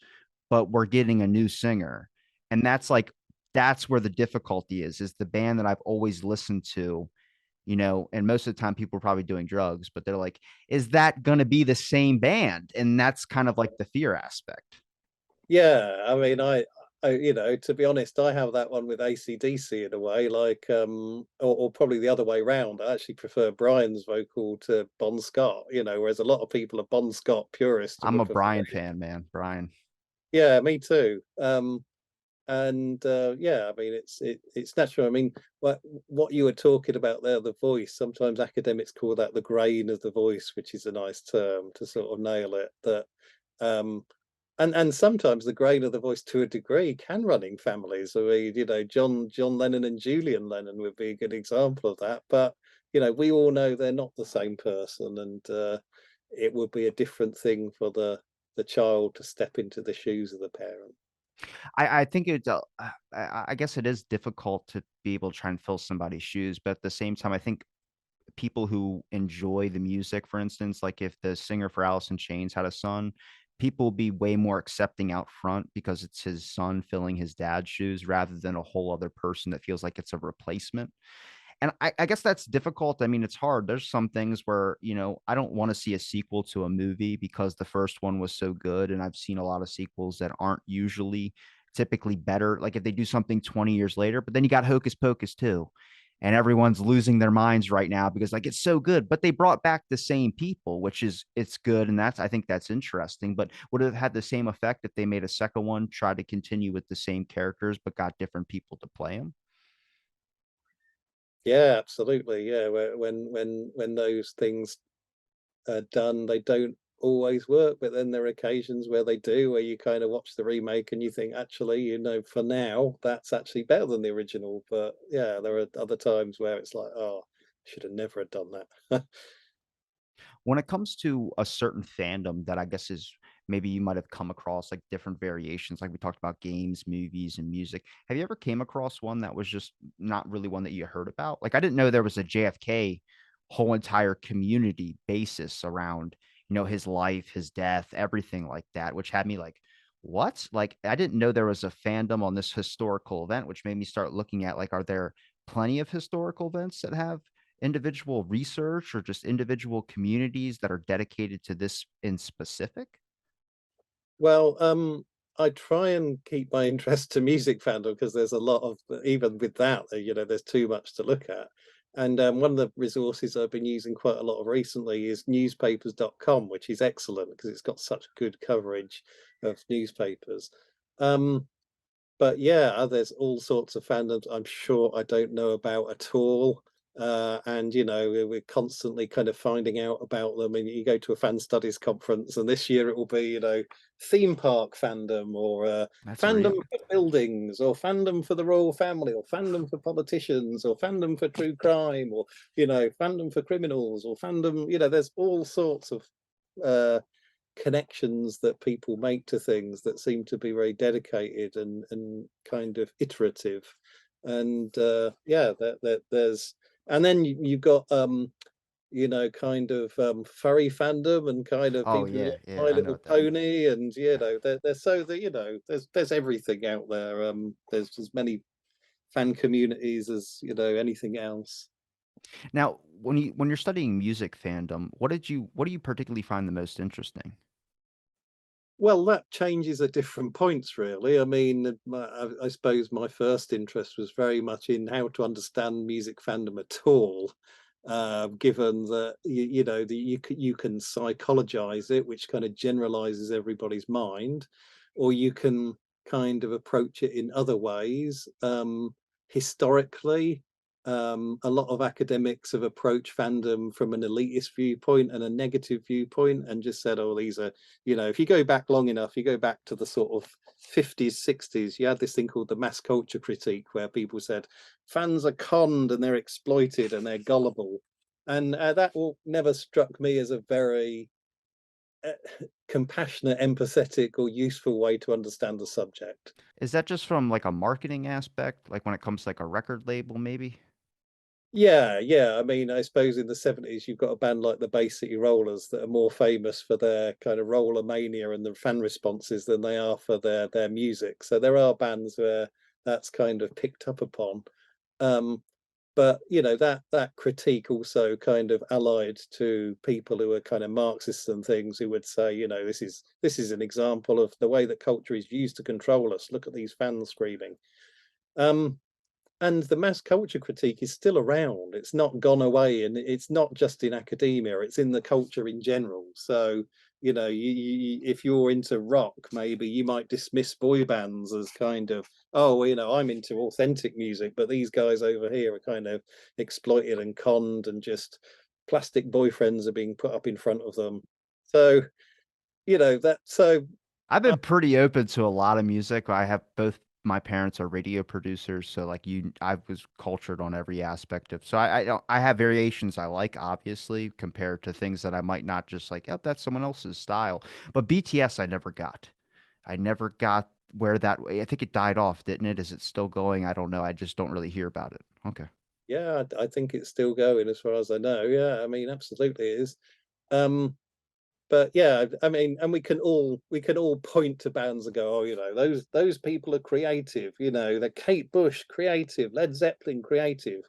but we're getting a new singer. And that's where the difficulty is the band that I've always listened to, and most of the time people are probably doing drugs, but they're like, is that going to be the same band? And that's kind of like the fear aspect. Yeah, I mean, to be honest, I have that one with AC/DC in a way, like, or probably the other way round. I actually prefer Brian's vocal to Bon Scott, whereas a lot of people are Bon Scott purists and I'm a would prefer. Brian fan, man. Brian. Yeah, me too. And yeah, I mean, it's natural. I mean, what you were talking about there, the voice. Sometimes academics call that the grain of the voice, which is a nice term to sort of nail it. That um, and sometimes the grain of the voice to a degree can run in families. I mean, John Lennon and Julian Lennon would be a good example of that. But we all know they're not the same person, and it would be a different thing for the child to step into the shoes of the parent. I think I guess it is difficult to be able to try and fill somebody's shoes, but at the same time, I think people who enjoy the music, for instance, like if the singer for Alice in Chains had a son, people will be way more accepting out front because it's his son filling his dad's shoes rather than a whole other person that feels like it's a replacement. And I guess that's difficult. I mean, it's hard. There's some things where, I don't want to see a sequel to a movie because the first one was so good. And I've seen a lot of sequels that aren't usually typically better. Like if they do something 20 years later, but then you got Hocus Pocus too. And everyone's losing their minds right now because like it's so good, but they brought back the same people, which is it's good. And I think that's interesting. But would it have had the same effect if they made a second one, tried to continue with the same characters, but got different people to play them? Yeah, absolutely. Yeah, when those things are done, they don't always work, but then there are occasions where they do, where you kind of watch the remake and you think, actually, for now, that's actually better than the original. But yeah, there are other times where it's like, oh, should have never have done that. When it comes to a certain fandom that I guess is maybe you might have come across like different variations, like we talked about games, movies, and music. Have you ever came across one that was just not really one that you heard about? Like I didn't know there was a JFK whole entire community basis around, his life, his death, everything like that, which had me like, what? Like, I didn't know there was a fandom on this historical event, which made me start looking at like, are there plenty of historical events that have individual research or just individual communities that are dedicated to this in specific? Well, I try and keep my interest to music fandom because there's a lot of even with that, there's too much to look at. And one of the resources I've been using quite a lot of recently is newspapers.com, which is excellent because it's got such good coverage of newspapers. Um, but yeah, there's all sorts of fandoms I'm sure I don't know about at all. And we're constantly kind of finding out about them. And you go to a fan studies conference, and this year it will be, theme park fandom, or That's fandom real. for buildings, or fandom for the royal family, or fandom for politicians, or fandom for true crime, or fandom for criminals, or fandom. There's all sorts of uh, connections that people make to things that seem to be very dedicated and kind of iterative. And yeah, there's and then you've got kind of furry fandom and kind of Oh people who yeah, like yeah, My I know Little what that is. Pony, and they're so that there's everything out there. There's as many fan communities as anything else. Now, when you're studying music fandom, what do you particularly find the most interesting? Well, that changes at different points, really. I mean, I suppose my first interest was very much in how to understand music fandom at all, given that that you can psychologize it, which kind of generalizes everybody's mind, or you can kind of approach it in other ways. Historically, a lot of academics have approached fandom from an elitist viewpoint and a negative viewpoint, and just said, "Oh, these are." If you go back long enough, you go back to the sort of 50s, 60s, you had this thing called the mass culture critique, where people said fans are conned and they're exploited and they're gullible. And that all never struck me as a very uh, compassionate, empathetic, or useful way to understand the subject. Is that just from like a marketing aspect, like when it comes to like a record label, maybe? Yeah, yeah. I mean, I suppose in the 70s, you've got a band like the Bay City Rollers that are more famous for their kind of roller mania and the fan responses than they are for their music. So there are bands where that's kind of picked up upon. Um, but that critique also kind of allied to people who are kind of Marxists and things, who would say, this is an example of the way that culture is used to control us. Look at these fans screaming. Um, and the mass culture critique is still around. It's not gone away, and it's not just in academia, it's in the culture in general. So if you're into rock, maybe you might dismiss boy bands as kind of, oh, well, I'm into authentic music, but these guys over here are kind of exploited and conned, and just plastic boyfriends are being put up in front of them. So that so I've uh, been pretty open to a lot of music. I have both my parents are radio producers, so like I was cultured on every aspect of. So I don't I have variations I like, obviously, compared to things that I might not just like. Oh, that's someone else's style. But BTS, I never got. I never got where that. I think it died off, didn't it? Is it still going? I don't know. I just don't really hear about it. Okay. yeah, I think it's still going as far as I know. Yeah, I mean, absolutely it is. Um, but yeah, I mean, and we can all point to bands and go, oh, those people are creative. They're Kate Bush creative, Led Zeppelin creative,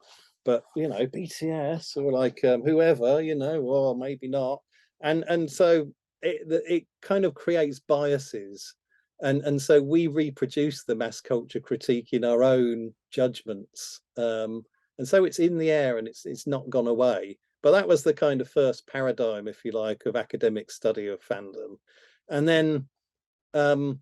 but BTS or like whoever, or maybe not. And so it kind of creates biases, and so we reproduce the mass culture critique in our own judgments. And so it's in the air, and it's not gone away. But that was the kind of first paradigm, if you like, of academic study of fandom. And then um,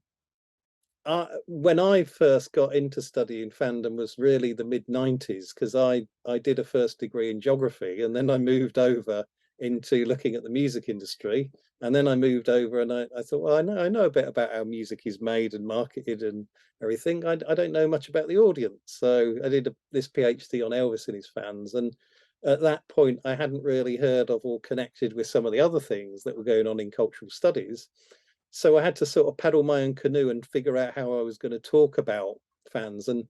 when I first got into studying fandom was really the mid 90s, because I did a first degree in geography, and then I moved over into looking at the music industry. And then I moved over, and I thought, well, I know a bit about how music is made and marketed and everything. I don't know much about the audience. So I did this PhD on Elvis and his fans. And at that point, I hadn't really heard of or connected with some of the other things that were going on in cultural studies. so I had to sort of paddle my own canoe and figure out how I was going to talk about fans. And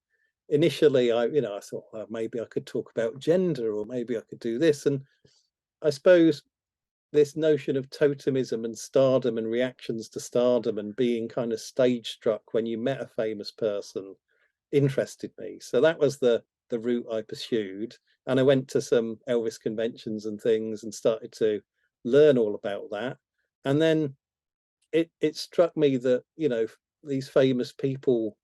initially, I thought, well, maybe I could talk about gender, or maybe I could do this. And I suppose this notion of totemism and stardom and reactions to stardom and being kind of stage struck when you met a famous person interested me. So that was the route I pursued. And I went to some Elvis conventions and things and started to learn all about that. And then it struck me that, these famous people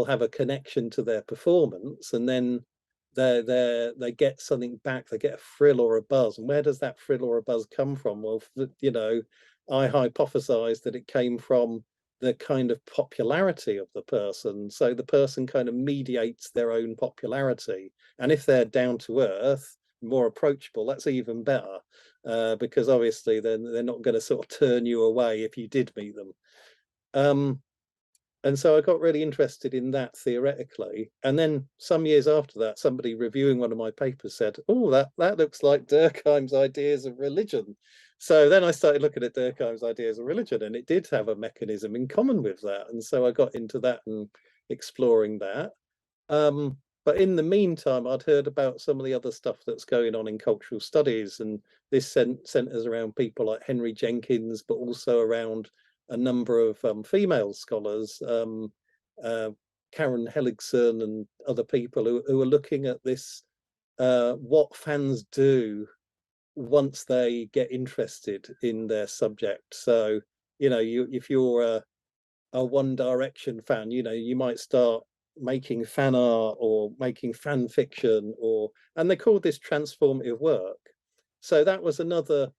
have a connection to their performance, and then they get something back, they get a frill or a buzz. And where does that frill or a buzz come from? Well, I hypothesized that it came from the kind of popularity of the person. So the person kind of mediates their own popularity, and if they're down to earth, more approachable, that's even better, because obviously then they're not going to sort of turn you away if you did meet them. um, and so I got really interested in that theoretically. And then some years after that, somebody reviewing one of my papers said, "Oh, that looks like Durkheim's ideas of religion." So then I started looking at Durkheim's ideas of religion, and it did have a mechanism in common with that. And so I got into that and exploring that. But in the meantime, I'd heard about some of the other stuff that's going on in cultural studies, and this centers around people like Henry Jenkins, but also around a number of female scholars, uh, Karen Helligson and other people who are looking at this, what fans do once they get interested in their subject. So, if you're a One Direction fan, you might start making fan art or making fan fiction, and they call this transformative work. So that was another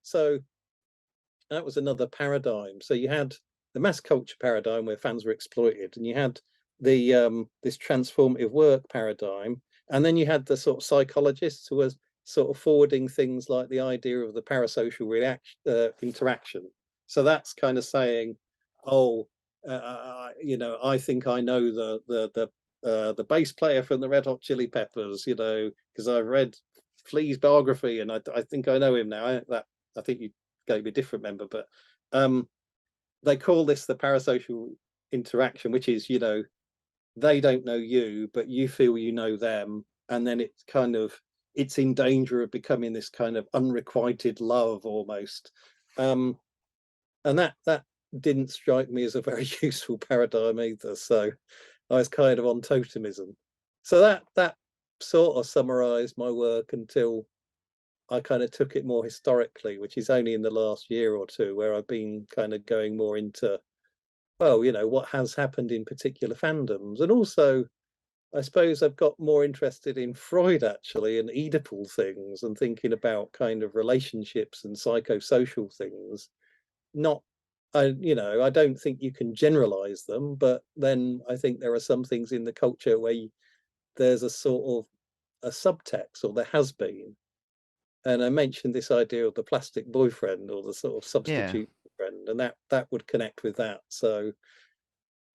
paradigm. So you had the mass culture paradigm where fans were exploited, and you had the this transformative work paradigm, and then you had the sort of psychologists who were sort of forwarding things like the idea of the parasocial interaction. So that's kind of saying, oh, I think I know the bass player from the Red Hot Chili Peppers, because I've read Flea's biography, and I think I know him now. I think you gave me a different member, but they call this the parasocial interaction, which is, they don't know you, but you feel you know them, and then it's in danger of becoming this kind of unrequited love almost. And that didn't strike me as a very useful paradigm either. So I was kind of on totemism. So that sort of summarized my work until I kind of took it more historically, which is only in the last year or two where I've been kind of going more into, well, what has happened in particular fandoms. And also, I suppose I've got more interested in Freud actually and Oedipal things, and thinking about kind of relationships and psychosocial things. Not, I don't think you can generalize them, but then I think there are some things in the culture where there's a sort of a subtext, or there has been. And I mentioned this idea of the plastic boyfriend, or the sort of Yeah. substitute friend, and that would connect with that. So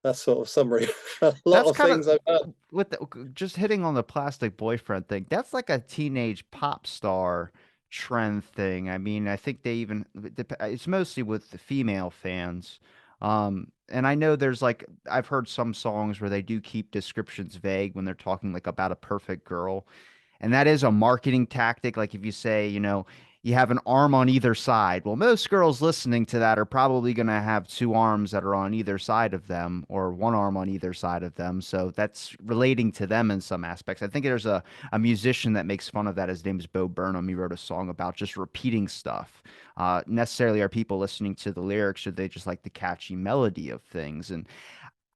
that's sort of summary of a lot That's of kind of things I've done. with just hitting on the plastic boyfriend thing. That's like a teenage pop star trend thing. I mean, I think they even it's mostly with the female fans. And I know there's like I've heard some songs where they do keep descriptions vague when they're talking like about a perfect girl. And that is a marketing tactic. Like if you say, you have an arm on either side. Well, most girls listening to that are probably going to have two arms that are on either side of them, or one arm on either side of them. So that's relating to them in some aspects. I think there's a musician that makes fun of that. His name is Bo Burnham. He wrote a song about just repeating stuff. Necessarily are people listening to the lyrics, or they just like the catchy melody of things? And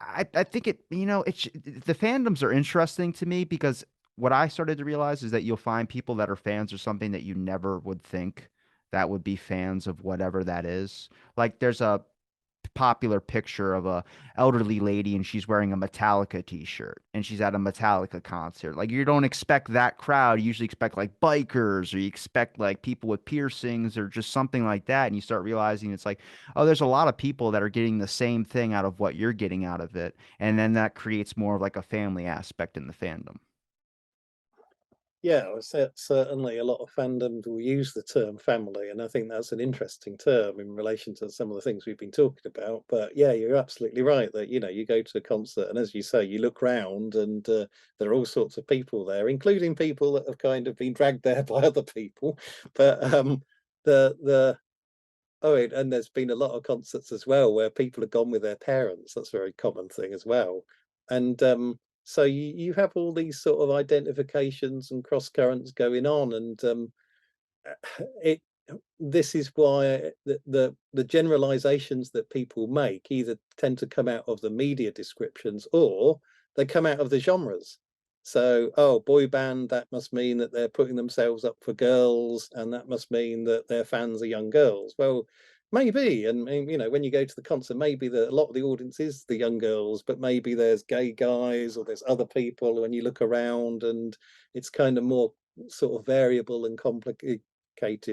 I think the fandoms are interesting to me because what I started to realize is that you'll find people that are fans of something that you never would think that would be fans of whatever that is. Like there's a popular picture of a elderly lady and she's wearing a Metallica t-shirt and she's at a Metallica concert. Like you don't expect that crowd. You usually expect like bikers, or you expect like people with piercings or just something like that. And you start realizing it's like, oh, there's a lot of people that are getting the same thing out of what you're getting out of it. And then that creates more of like a family aspect in the fandom. Yeah, well, certainly a lot of fandoms will use the term family, and I think that's an interesting term in relation to some of the things we've been talking about. But yeah, you're absolutely right that you go to a concert, and as you say, you look round, and there are all sorts of people there, including people that have kind of been dragged there by other people. But the oh, and there's been a lot of concerts as well where people have gone with their parents. That's a very common thing as well. And so you have all these sort of identifications and cross currents going on, and it this is why the generalizations that people make either tend to come out of the media descriptions or they come out of the genres. So, oh, boy band, that must mean that they're putting themselves up for girls, and that must mean that their fans are young girls. Well, maybe, and when you go to the concert, maybe a lot of the audience is the young girls, but maybe there's gay guys or there's other people when you look around, and it's kind of more sort of variable and complicated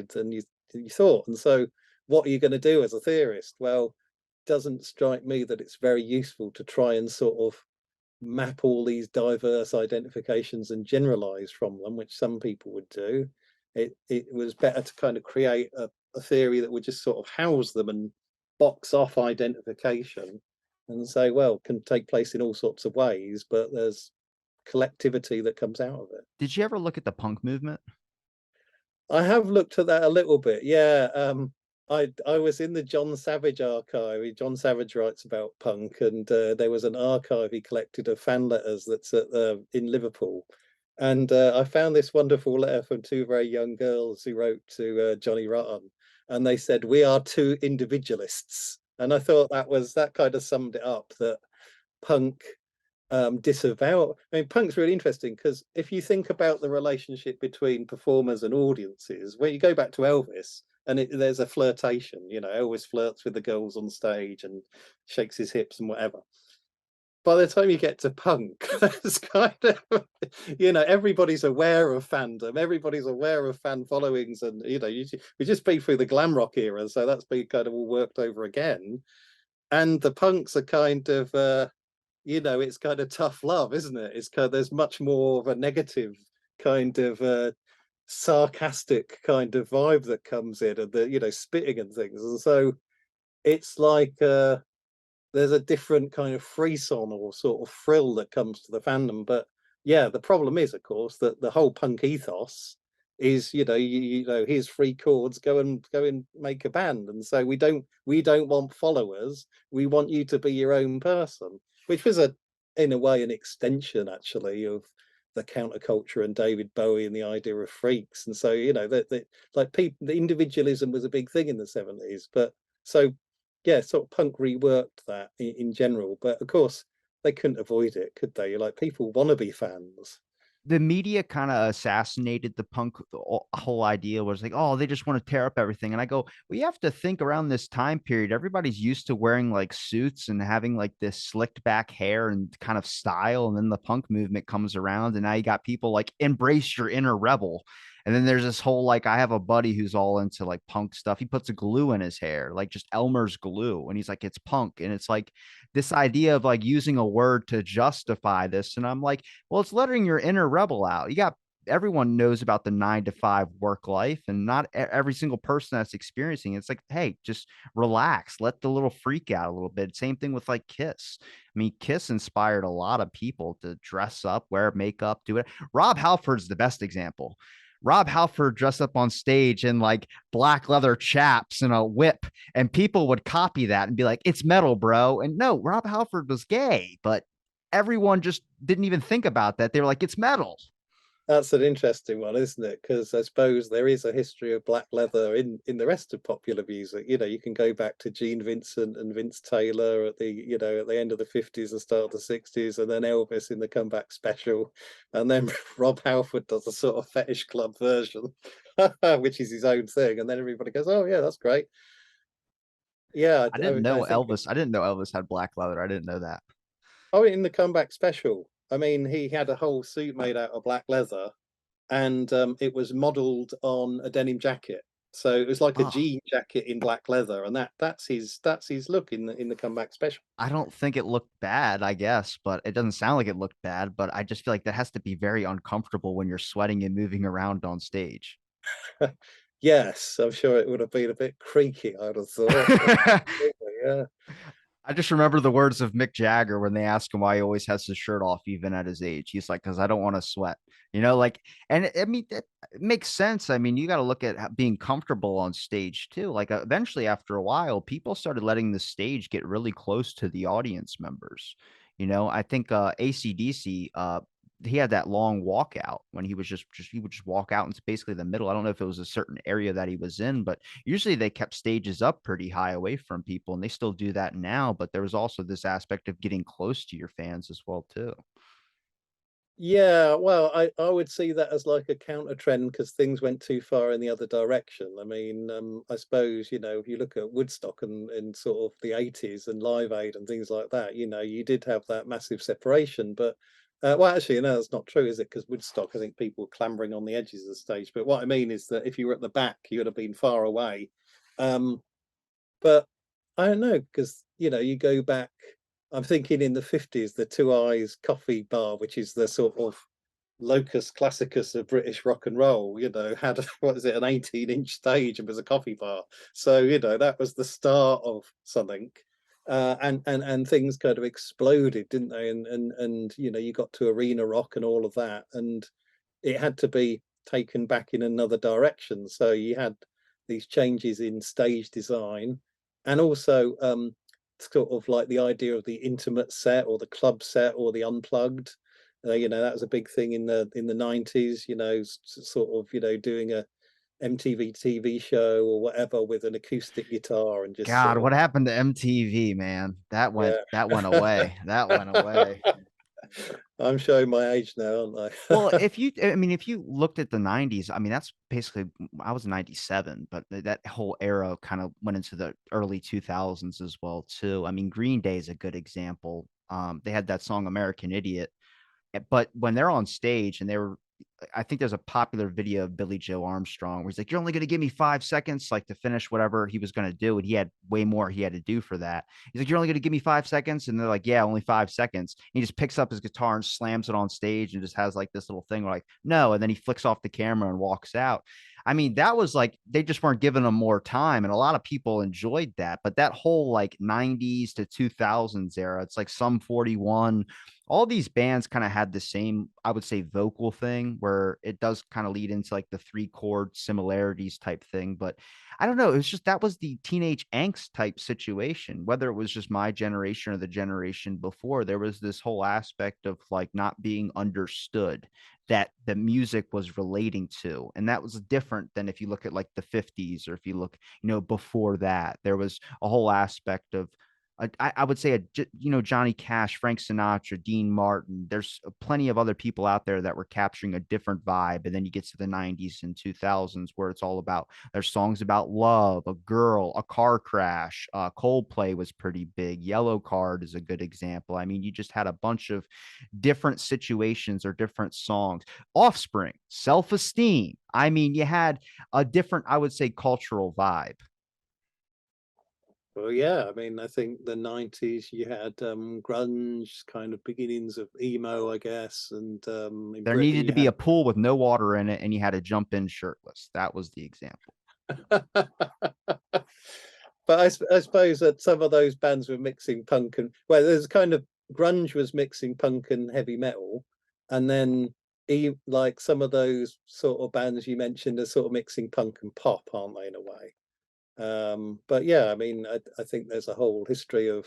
than you thought. And so, what are you going to do as a theorist? Well, doesn't strike me that it's very useful to try and sort of map all these diverse identifications and generalize from them, which some people would do. It was better to kind of create a theory that would just sort of house them and box off identification and say, well, can take place in all sorts of ways, but there's collectivity that comes out of it. Did you ever look at the punk movement? I have looked at that a little bit. Yeah, I was in the John Savage archive. John Savage writes about punk, and there was an archive he collected of fan letters that's in Liverpool. And I found this wonderful letter from two very young girls who wrote to Johnny Rotten, and they said, "We are two individualists." And I thought that kind of summed it up, that punk disavow. I mean, punk's really interesting because if you think about the relationship between performers and audiences, when you go back to Elvis, and there's a flirtation, Elvis flirts with the girls on stage and shakes his hips and whatever. By the time you get to punk, it's kind of, everybody's aware of fandom, everybody's aware of fan followings, and we just been through the glam rock era, so that's been kind of all worked over again. And the punks are kind of it's kind of tough love, isn't it? It's kind of, there's much more of a negative kind of sarcastic kind of vibe that comes in, and the spitting and things. And so it's like there's a different kind of frisson or sort of thrill that comes to the fandom. But yeah, the problem is, of course, that the whole punk ethos is, here's free chords, go and make a band. And so we don't want followers. We want you to be your own person, which was in a way an extension actually of the counterculture and David Bowie and the idea of freaks. And so, that like people, the individualism was a big thing in the 70s. But so yeah, sort of punk reworked that in general, but of course they couldn't avoid it, could they? Like people want to be fans. The media kind of assassinated the punk. Whole idea was like, oh, they just want to tear up everything. And I go, well, you have to think around this time period. Everybody's used to wearing like suits and having like this slicked back hair and kind of style. And then the punk movement comes around, and now you got people like embrace your inner rebel. And then there's this whole like, I have a buddy who's all into like punk stuff. He puts a glue in his hair, like just Elmer's glue. And he's like, it's punk. And it's like this idea of like using a word to justify this. And I'm like, well, it's letting your inner rebel out. You got everyone knows about the 9 to 5 work life, and not every single person that's experiencing it. It's like, hey, just relax, let the little freak out a little bit. Same thing with like Kiss. I mean, Kiss inspired a lot of people to dress up, wear makeup, do it. Rob Halford's the best example. Rob Halford dressed up on stage in like black leather chaps and a whip, and people would copy that and be like, it's metal, bro. And no, Rob Halford was gay, but everyone just didn't even think about that. They were like, it's metal. That's an interesting one, isn't it? Because I suppose there is a history of black leather in the rest of popular music. You can go back to Gene Vincent and Vince Taylor at the end of the 50s and start of the 60s, and then Elvis in the comeback special, and then Rob Halford does a sort of fetish club version, which is his own thing, and then everybody goes, "Oh yeah, that's great." Yeah, I think. I didn't know Elvis had black leather. I didn't know that. Oh, in the comeback special. I mean, he had a whole suit made out of black leather, and it was modelled on a denim jacket. So it was like a Oh, jean jacket in black leather, and that's his look in the comeback special. I don't think it looked bad, I guess, but it doesn't sound like it looked bad. But I just feel like that has to be very uncomfortable when you're sweating and moving around on stage. Yes, I'm sure it would have been a bit creaky, I'd have thought. Absolutely, yeah. I just remember the words of Mick Jagger when they ask him why he always has his shirt off, even at his age. He's like, because I don't want to sweat, like, and I mean, it makes sense. I mean, you got to look at being comfortable on stage too. Like, eventually, after a while, people started letting the stage get really close to the audience members. I think AC/DC, he had that long walkout when he was just he would just walk out into basically the middle. I don't know if it was a certain area that he was in, but usually they kept stages up pretty high away from people, and they still do that now. But there was also this aspect of getting close to your fans as well too. Yeah, well, I would see that as like a counter trend because things went too far in the other direction. I mean, I suppose, if you look at Woodstock and sort of the 80s and Live Aid and things like that, you did have that massive separation. But, well, actually, no, that's not true, is it? Because Woodstock, I think people were clambering on the edges of the stage. But what I mean is that if you were at the back, you would have been far away. Um, but I don't know, because, you go back, I'm thinking in the 50s, the Two Eyes Coffee Bar, which is the sort of locus classicus of British rock and roll, had what is it, an 18-inch stage and was a coffee bar. So, that was the start of something. And things kind of exploded, didn't they? And you got to arena rock and all of that. And it had to be taken back in another direction. So you had these changes in stage design, and also sort of like the idea of the intimate set or the club set or the unplugged. That was a big thing in the 90s. Sort of doing a MTV TV show or whatever with an acoustic guitar and just God, sort what of, happened to MTV, man? That went yeah. that went away. That went away. I'm showing my age now, aren't Well, I? I mean, if you looked at the 90s, I mean, that's basically, I was 97, but that whole era kind of went into the early 2000s as well, too. I mean, Green Day is a good example. They had that song American Idiot. But when they're on stage and I think there's a popular video of Billy Joe Armstrong where he's like, "You're only going to give me 5 seconds, like to finish whatever he was going to do." And he had way more he had to do for that. He's like, "You're only going to give me 5 seconds." And they're like, "Yeah, only 5 seconds." And he just picks up his guitar and slams it on stage and just has like this little thing where like, no. And then he flicks off the camera and walks out. I mean, that was like, they just weren't giving him more time. And a lot of people enjoyed that. But that whole like 90s to 2000s era, it's like Sum 41, all these bands kind of had the same, I would say, vocal thing where it does kind of lead into like the three chord similarities type thing. But I don't know. It was just that was the teenage angst type situation, whether it was just my generation or the generation before. There was this whole aspect of like not being understood that the music was relating to. And that was different than if you look at like the 50s or if you look, before that, there was a whole aspect of I would say, Johnny Cash, Frank Sinatra, Dean Martin. There's plenty of other people out there that were capturing a different vibe. And then you get to the 90s and 2000s where it's all about, there's songs about love, a girl, a car crash. Coldplay was pretty big. Yellow Card is a good example. I mean, you just had a bunch of different situations or different songs. Offspring, Self Esteem. I mean, you had a different, I would say, cultural vibe. Well, yeah, I mean, I think the 90s you had grunge, kind of beginnings of emo, I guess, and in There Britain needed to you be had. a pool with no water in it, and you had to jump in shirtless. That was the example. But I suppose that some of those bands were mixing punk and, well, there's kind of grunge was mixing punk and heavy metal, and then like some of those sort of bands you mentioned are sort of mixing punk and pop, aren't they, in a way? But yeah, I mean, I think there's a whole history of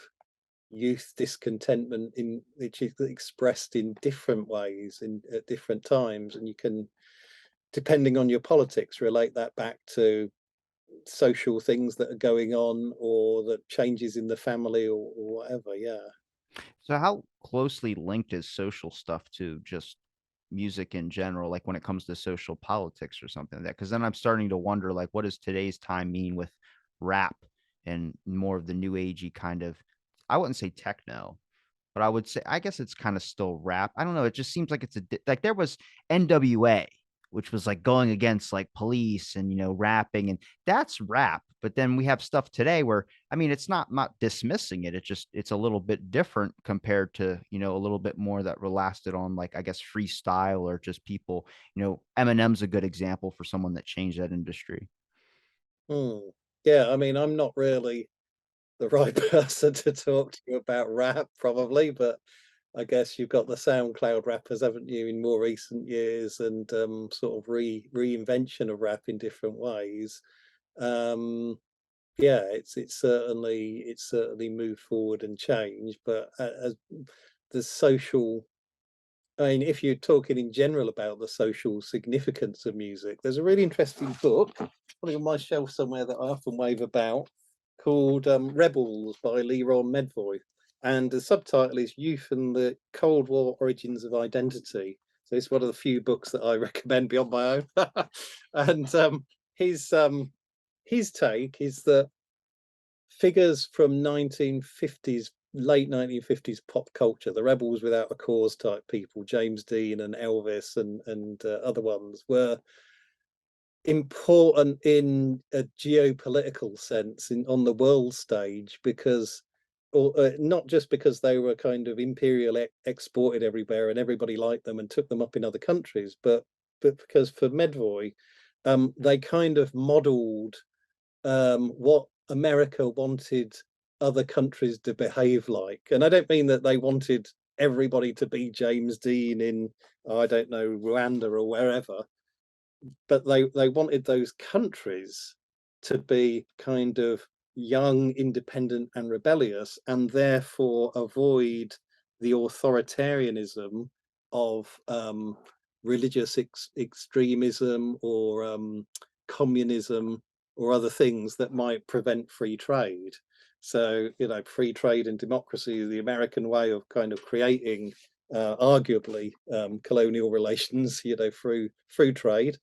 youth discontentment in which is expressed in different ways in at different times, and you can, depending on your politics, relate that back to social things that are going on or the changes in the family or whatever. Yeah. So, how closely linked is social stuff to just music in general, like when it comes to social politics or something like that? Because then I'm starting to wonder, like, what does today's time mean with rap and more of the new agey kind of, I wouldn't say techno, but I would say, I guess it's kind of still rap. I don't know. It just seems like it's like there was NWA. which was like going against like police and, rapping, and that's rap. But then we have stuff today where, I mean, it's not dismissing it. It's a little bit different compared to, a little bit more that relaxed on, like, I guess, freestyle or just people, Eminem's a good example for someone that changed that industry. Hmm. Yeah, I mean, I'm not really the right person to talk to you about rap, probably, but I guess you've got the SoundCloud rappers, haven't you, in more recent years, and sort of reinvention of rap in different ways. Um, yeah, it's certainly moved forward and changed, but as the social, I mean, if you're talking in general about the social significance of music, there's a really interesting book, probably on my shelf somewhere, that I often wave about, called Rebels by Leron Medvoy. And the subtitle is Youth and the Cold War Origins of Identity. So it's one of the few books that I recommend beyond my own. And his um, his take is that figures from 1950s, late 1950s pop culture, the rebels without a cause type people, James Dean and Elvis and other ones, were important in a geopolitical sense on the world stage because, or not just because they were kind of imperial exported everywhere and everybody liked them and took them up in other countries, but because for Medvoy, they kind of modelled what America wanted other countries to behave like. And I don't mean that they wanted everybody to be James Dean in, I don't know, Rwanda or wherever, but they wanted those countries to be kind of young, independent, and rebellious, and therefore avoid the authoritarianism of religious extremism or communism or other things that might prevent free trade. So, free trade and democracy is the American way of kind of creating arguably colonial relations, through trade.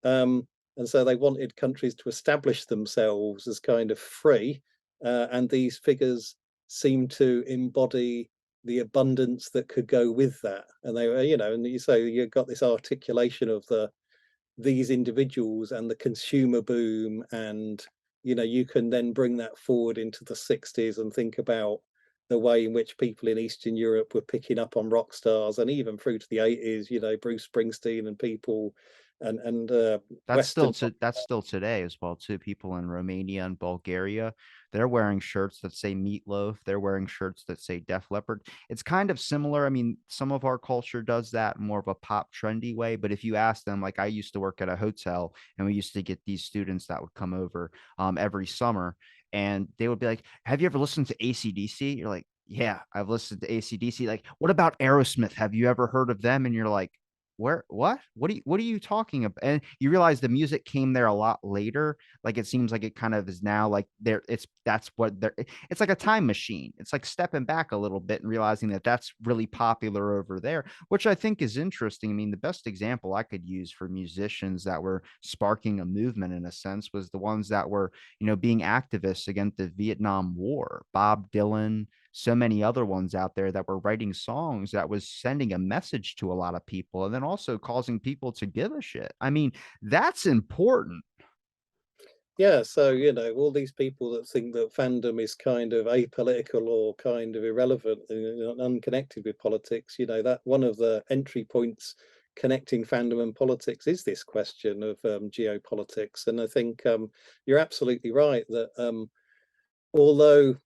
Um, and so they wanted countries to establish themselves as kind of free, and these figures seem to embody the abundance that could go with that. And they were, and you say you've got this articulation of these individuals and the consumer boom, and you can then bring that forward into the 60s and think about the way in which people in Eastern Europe were picking up on rock stars, and even through to the 80s, Bruce Springsteen and people, and Western. That's still today as well too. People in Romania and Bulgaria, they're wearing shirts that say Meatloaf. They're wearing shirts that say Def Leppard. It's kind of similar. I mean, some of our culture does that more of a pop trendy way. But if you ask them, like I used to work at a hotel, and we used to get these students that would come over every summer, and they would be like, "Have you ever listened to AC/DC?" You're like, "Yeah, I've listened to AC/DC." Like, what about Aerosmith? Have you ever heard of them? And you're like, what are you talking about? And you realize the music came there a lot later. Like it seems like it kind of is now like there that's what they're it's like a time machine. It's like stepping back a little bit and realizing that that's really popular over there, which I think is interesting. I mean, the best example I could use for musicians that were sparking a movement in a sense was the ones that were, being activists against the Vietnam War. Bob Dylan, so many other ones out there that were writing songs that was sending a message to a lot of people and then also causing people to give a shit. I mean, that's important. Yeah, so all these people that think that fandom is kind of apolitical or kind of irrelevant and unconnected with politics, that one of the entry points connecting fandom and politics is this question of geopolitics. And I think you're absolutely right that although,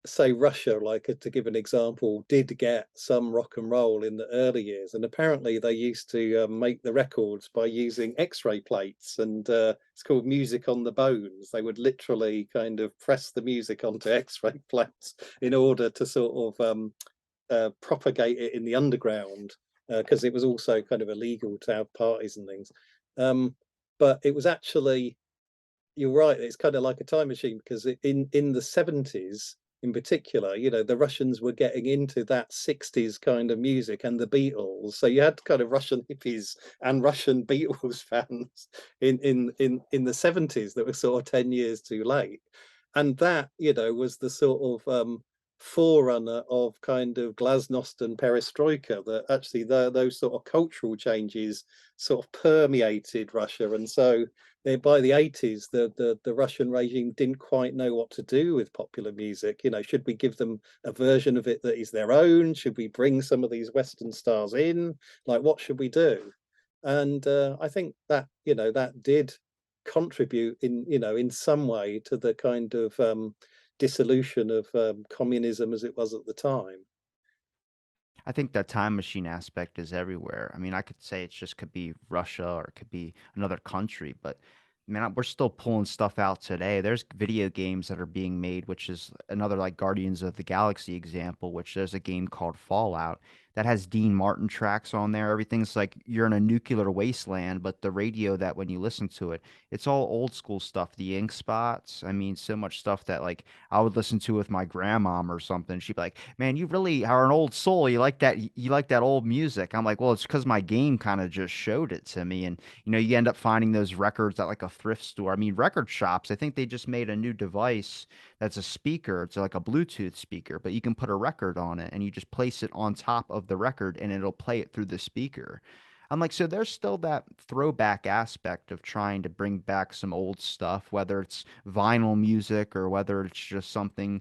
say, Russia, like, to give an example, did get some rock and roll in the early years, and apparently they used to make the records by using X-ray plates, and it's called music on the bones. They would literally kind of press the music onto X-ray plates in order to sort of propagate it in the underground, because it was also kind of illegal to have parties and things. Um, but it was actually, you're right, it's kind of like a time machine, because in the 70s in particular, the Russians were getting into that 60s kind of music and the Beatles. So you had kind of Russian hippies and Russian Beatles fans in the 70s that were sort of 10 years too late. And that, was the sort of forerunner of kind of glasnost and perestroika, that actually those sort of cultural changes sort of permeated Russia. And so by the 80s, the Russian regime didn't quite know what to do with popular music. You know, should we give them a version of it that is their own? Should we bring some of these Western stars in? Like, what should we do? And I think that, you know, that did contribute in, you know, in some way to the kind of dissolution of communism as it was at the time. I think that time machine aspect is everywhere. I mean, I could say it just could be Russia or it could be another country, but man, we're still pulling stuff out today. There's video games that are being made, which is another like Guardians of the Galaxy example, which there's a game called Fallout that has Dean Martin tracks on there. Everything's like you're in a nuclear wasteland, but the radio that when you listen to it, it's all old school stuff. The ink spots. I mean, so much stuff that like I would listen to with my grandmom or something. She'd be like, "Man, you really are an old soul. You like that? You like that old music?" I'm like, "Well, it's because my game kind of just showed it to me." And you end up finding those records at like a thrift store. I mean, record shops. I think they just made a new device that's a speaker. It's like a Bluetooth speaker, but you can put a record on it and you just place it on top of the record and it'll play it through the speaker. I'm like, so there's still that throwback aspect of trying to bring back some old stuff, whether it's vinyl music or whether it's just something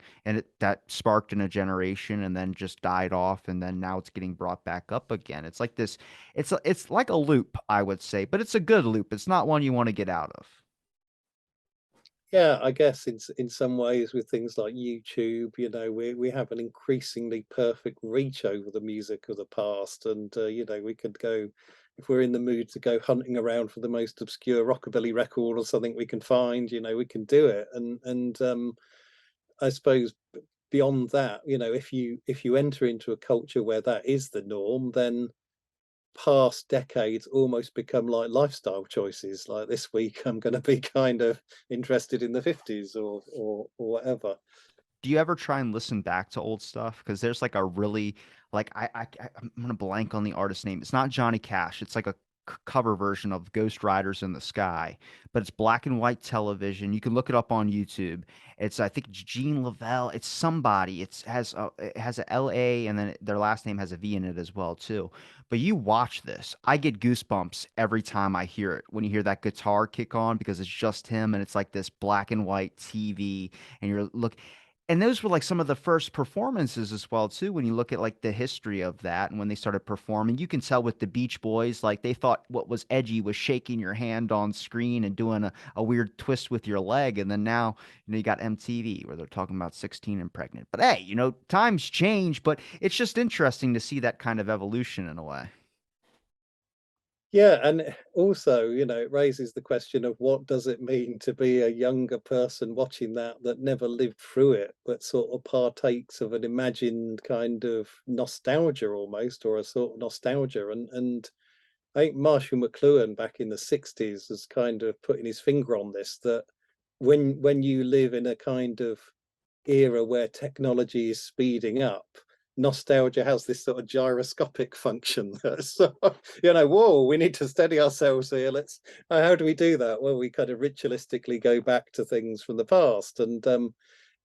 that sparked in a generation and then just died off and then now it's getting brought back up again. It's like this, it's like a loop, I would say, but it's a good loop. It's not one you want to get out of. Yeah, I guess in some ways with things like YouTube, you know, we have an increasingly perfect reach over the music of the past, and you know, we could go if we're in the mood to go hunting around for the most obscure rockabilly record or something we can find, you know, we can do it. And I suppose beyond that, you know, if you enter into a culture where that is the norm, then past decades almost become like lifestyle choices. Like this week, I'm going to be kind of interested in the 50s or whatever. Do you ever try and listen back to old stuff? Because there's like a really like I'm gonna blank on the artist name. It's not Johnny Cash. It's like a cover version of Ghost Riders in the Sky, but it's black and white television. You can look it up on YouTube. It's I think it's Gene Lavelle. It's somebody. It has a L A and then their last name has a V in it as well too. But you watch this, I get goosebumps every time I hear it. When you hear that guitar kick on because it's just him and it's like this black and white TV and you're look and those were like some of the first performances as well too when you look at like the history of that and when they started performing you can tell with the Beach Boys like they thought what was edgy was shaking your hand on screen and doing a weird twist with your leg and then now you got MTV where they're talking about 16 and pregnant but hey times change but it's just interesting to see that kind of evolution in a way. Yeah, and also, you know, it raises the question of what does it mean to be a younger person watching that never lived through it, but sort of partakes of an imagined kind of nostalgia almost, or a sort of nostalgia. And I think Marshall McLuhan back in the 60s was kind of putting his finger on this, that when you live in a kind of era where technology is speeding up, nostalgia has this sort of gyroscopic function. So, you know, whoa, we need to steady ourselves here. Let's, how do we do that? Well, we kind of ritualistically go back to things from the past. And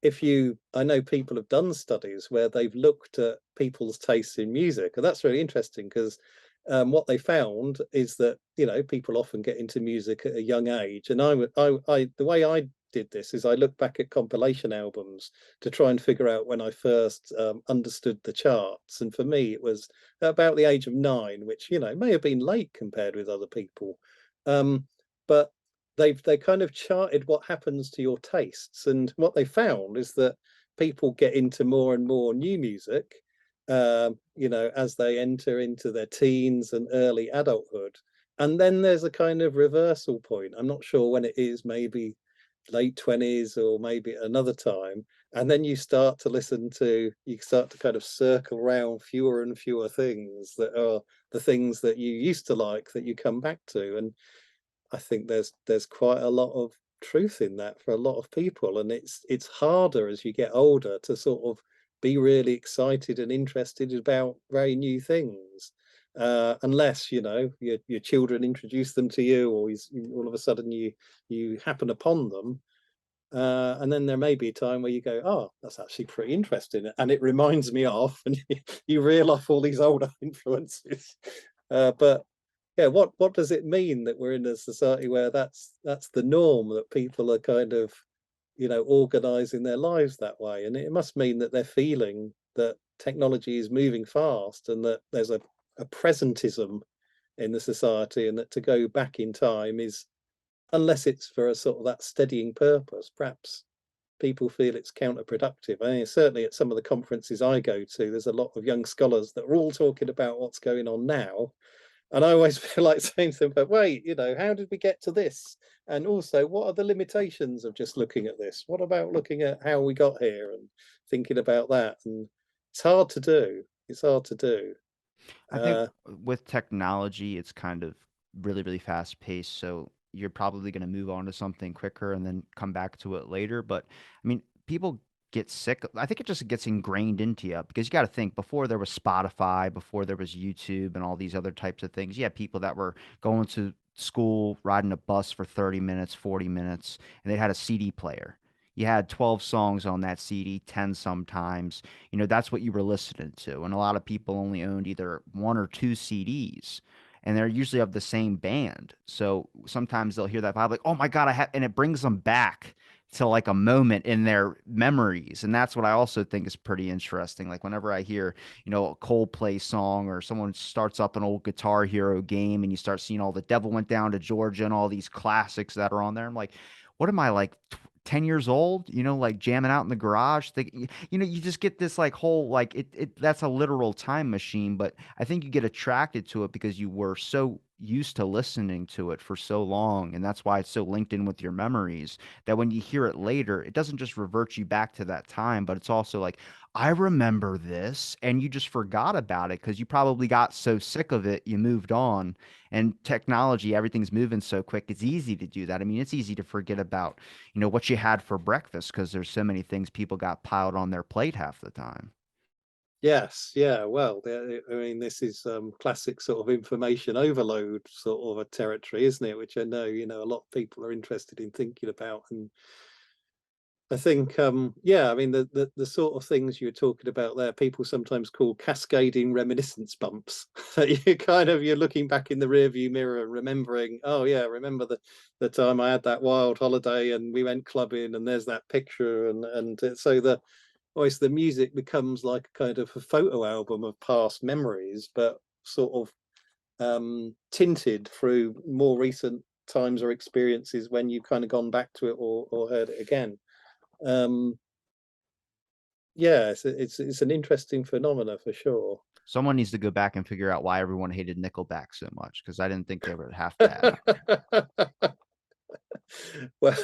if you, I know people have done studies where they've looked at people's tastes in music, and that's really interesting because what they found is that you know people often get into music at a young age, and the way I did this is I looked back at compilation albums to try and figure out when I first understood the charts, and for me it was about the age of 9, which you know may have been late compared with other people, but they kind of charted what happens to your tastes, and what they found is that people get into more and more new music you know, as they enter into their teens and early adulthood. And then there's a kind of reversal point. I'm not sure when it is, maybe late 20s or maybe at another time. And then you start to you start to kind of circle around fewer and fewer things that are the things that you used to like that you come back to. And I think there's quite a lot of truth in that for a lot of people, and it's harder as you get older to sort of be really excited and interested about very new things, unless you know your children introduce them to you, or all of a sudden you happen upon them. And then there may be a time where you go, "Oh, that's actually pretty interesting," and it reminds me of, and you reel off all these older influences. But yeah, what does it mean that we're in a society where that's the norm, that people are kind of, organizing their lives that way? And it must mean that they're feeling that technology is moving fast and that there's a presentism in the society, and that to go back in time is, unless it's for a sort of that steadying purpose, perhaps people feel it's counterproductive. I mean, certainly at some of the conferences I go to, there's a lot of young scholars that are all talking about what's going on now. And I always feel like saying to them, but wait, how did we get to this? And also, what are the limitations of just looking at this? What about looking at how we got here and thinking about that? And it's hard to do. It's hard to do. I think Uh, with technology, it's kind of really, really fast paced. So you're probably going to move on to something quicker and then come back to it later. But I mean, people get sick. I think it just gets ingrained into you because you got to think before there was Spotify, before there was YouTube and all these other types of things. You had people that were going to school, riding a bus for 30 minutes, 40 minutes, and they had a CD player. You had 12 songs on that CD, 10 sometimes. That's what you were listening to. And a lot of people only owned either one or two CDs, and they're usually of the same band. So sometimes they'll hear that vibe like, oh my God, and it brings them back to like a moment in their memories. And that's what I also think is pretty interesting. Like whenever I hear, a Coldplay song or someone starts up an old Guitar Hero game and you start seeing all the Devil Went Down to Georgia and all these classics that are on there, I'm like, what am I like 10 years old, like jamming out in the garage. You just get this like whole like that's a literal time machine, but I think you get attracted to it because you were so used to listening to it for so long, and that's why it's so linked in with your memories that when you hear it later, it doesn't just revert you back to that time, but it's also like I remember this, and you just forgot about it because you probably got so sick of it, you moved on. And technology, everything's moving so quick. It's easy to do that. I mean, it's easy to forget about what you had for breakfast because there's so many things people got piled on their plate half the time. yes, yeah. Well, I mean, this is classic sort of information overload sort of a territory, isn't it? Which I know, a lot of people are interested in thinking about. And I think, yeah, I mean, the sort of things you're talking about there, people sometimes call cascading reminiscence bumps. That you're looking back in the rearview mirror, remembering, oh yeah, remember the time I had that wild holiday and we went clubbing, and there's that picture, and so the always the music becomes like a kind of a photo album of past memories, but sort of tinted through more recent times or experiences when you've kind of gone back to it, or heard it again. Um, yeah, it's an interesting phenomena for sure. Someone needs to go back and figure out why everyone hated Nickelback so much because I didn't think they were half bad. Well,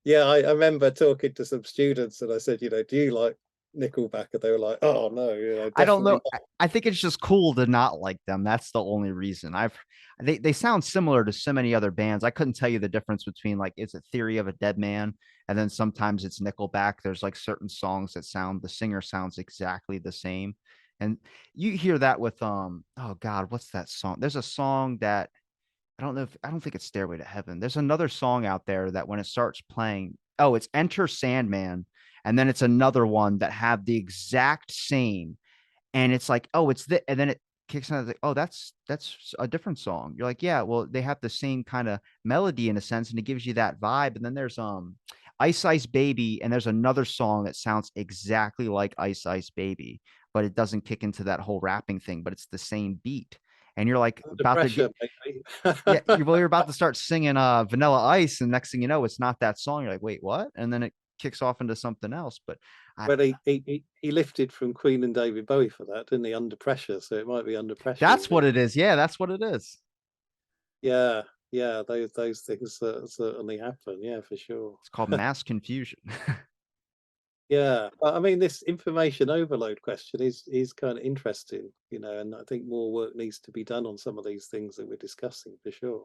yeah, I remember talking to some students and I said, do you like Nickelback? And they were like, oh no, I don't definitely know. I think it's just cool to not like them. That's the only reason. They sound similar to so many other bands. I couldn't tell you the difference between like is it Theory of a Dead Man and then sometimes it's Nickelback. There's like certain songs that sound the singer sounds exactly the same. And you hear that with oh God, what's that song? There's a song that I don't think it's Stairway to Heaven. There's another song out there that when it starts playing, oh, it's Enter Sandman, and then it's another one that have the exact same, and it's like, oh, it's the, and then it kicks in, like, oh, that's a different song. You're like, yeah, well, they have the same kind of melody in a sense, and it gives you that vibe. And then there's Ice Ice Baby, and there's another song that sounds exactly like Ice Ice Baby, but it doesn't kick into that whole rapping thing, but it's the same beat. And you're like under about to get pressure, maybe. yeah, you're about to start singing Vanilla Ice, and next thing you know, it's not that song. You're like, wait, what? And then it kicks off into something else. But I Well, he lifted from Queen and David Bowie for that, didn't he? Under pressure, so it might be under pressure. that's what it is. Yeah, that's what it is. Yeah, yeah, those things certainly happen. Yeah, for sure. It's called mass confusion. Yeah, but I mean, this information overload question is kind of interesting, and I think more work needs to be done on some of these things that we're discussing for sure.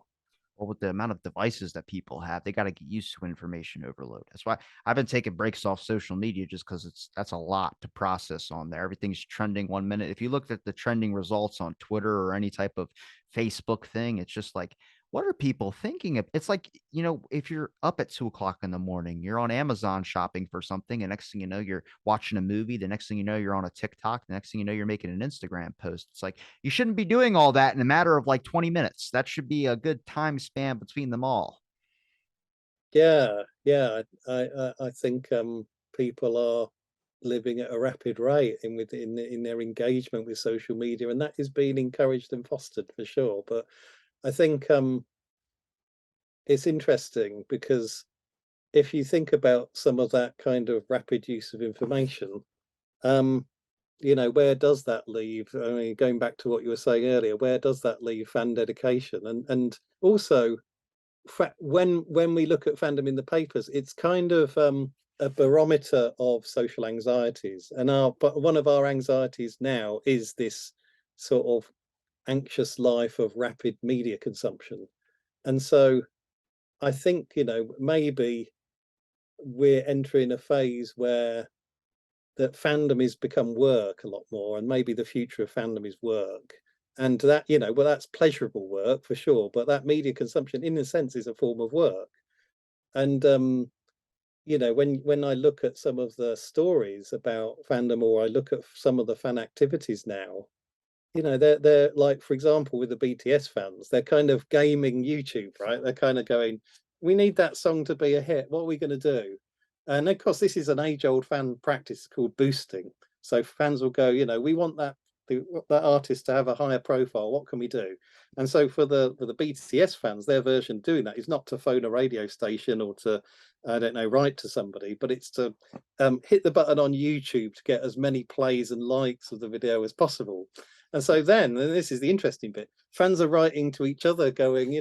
Well, with the amount of devices that people have, they got to get used to information overload. That's why I've been taking breaks off social media just because that's a lot to process on there. Everything's trending 1 minute. If you looked at the trending results on Twitter or any type of Facebook thing, it's just like, what are people thinking of? It's like, if you're up at 2 o'clock in the morning, you're on Amazon shopping for something, and next thing you know, you're watching a movie. The next thing you know, you're on a TikTok. The next thing you know, you're making an Instagram post. It's like you shouldn't be doing all that in a matter of like 20 minutes. That should be a good time span between them all. Yeah, yeah. I think people are living at a rapid rate in their engagement with social media, and that is being encouraged and fostered for sure. But I think it's interesting because if you think about some of that kind of rapid use of information, um, where does that leave? I mean, going back to what you were saying earlier, where does that leave fan dedication? And also, when we look at fandom in the papers, it's kind of a barometer of social anxieties, and our but one of our anxieties now is this sort of anxious life of rapid media consumption. And so I think, maybe we're entering a phase where that fandom has become work a lot more, and maybe the future of fandom is work. And that, well, that's pleasurable work for sure, but that media consumption, in a sense, is a form of work. And when I look at some of the stories about fandom, or I look at some of the fan activities now, they're like, for example, with the BTS fans, they're kind of gaming YouTube, right? They're kind of going, we need that song to be a hit. What are we going to do? And of course, this is an age-old fan practice called boosting. So fans will go, we want that artist to have a higher profile. What can we do? And so for the BTS fans, their version of doing that is not to phone a radio station or to, I don't know, write to somebody, but it's to hit the button on YouTube to get as many plays and likes of the video as possible. And so then, and this is the interesting bit, fans are writing to each other going,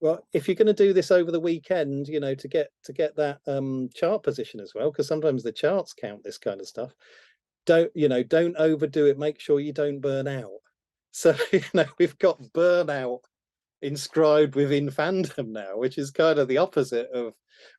well, if you're going to do this over the weekend, to get that chart position as well, because sometimes the charts count this kind of stuff. Don't overdo it. Make sure you don't burn out. So we've got burnout inscribed within fandom now, which is kind of the opposite of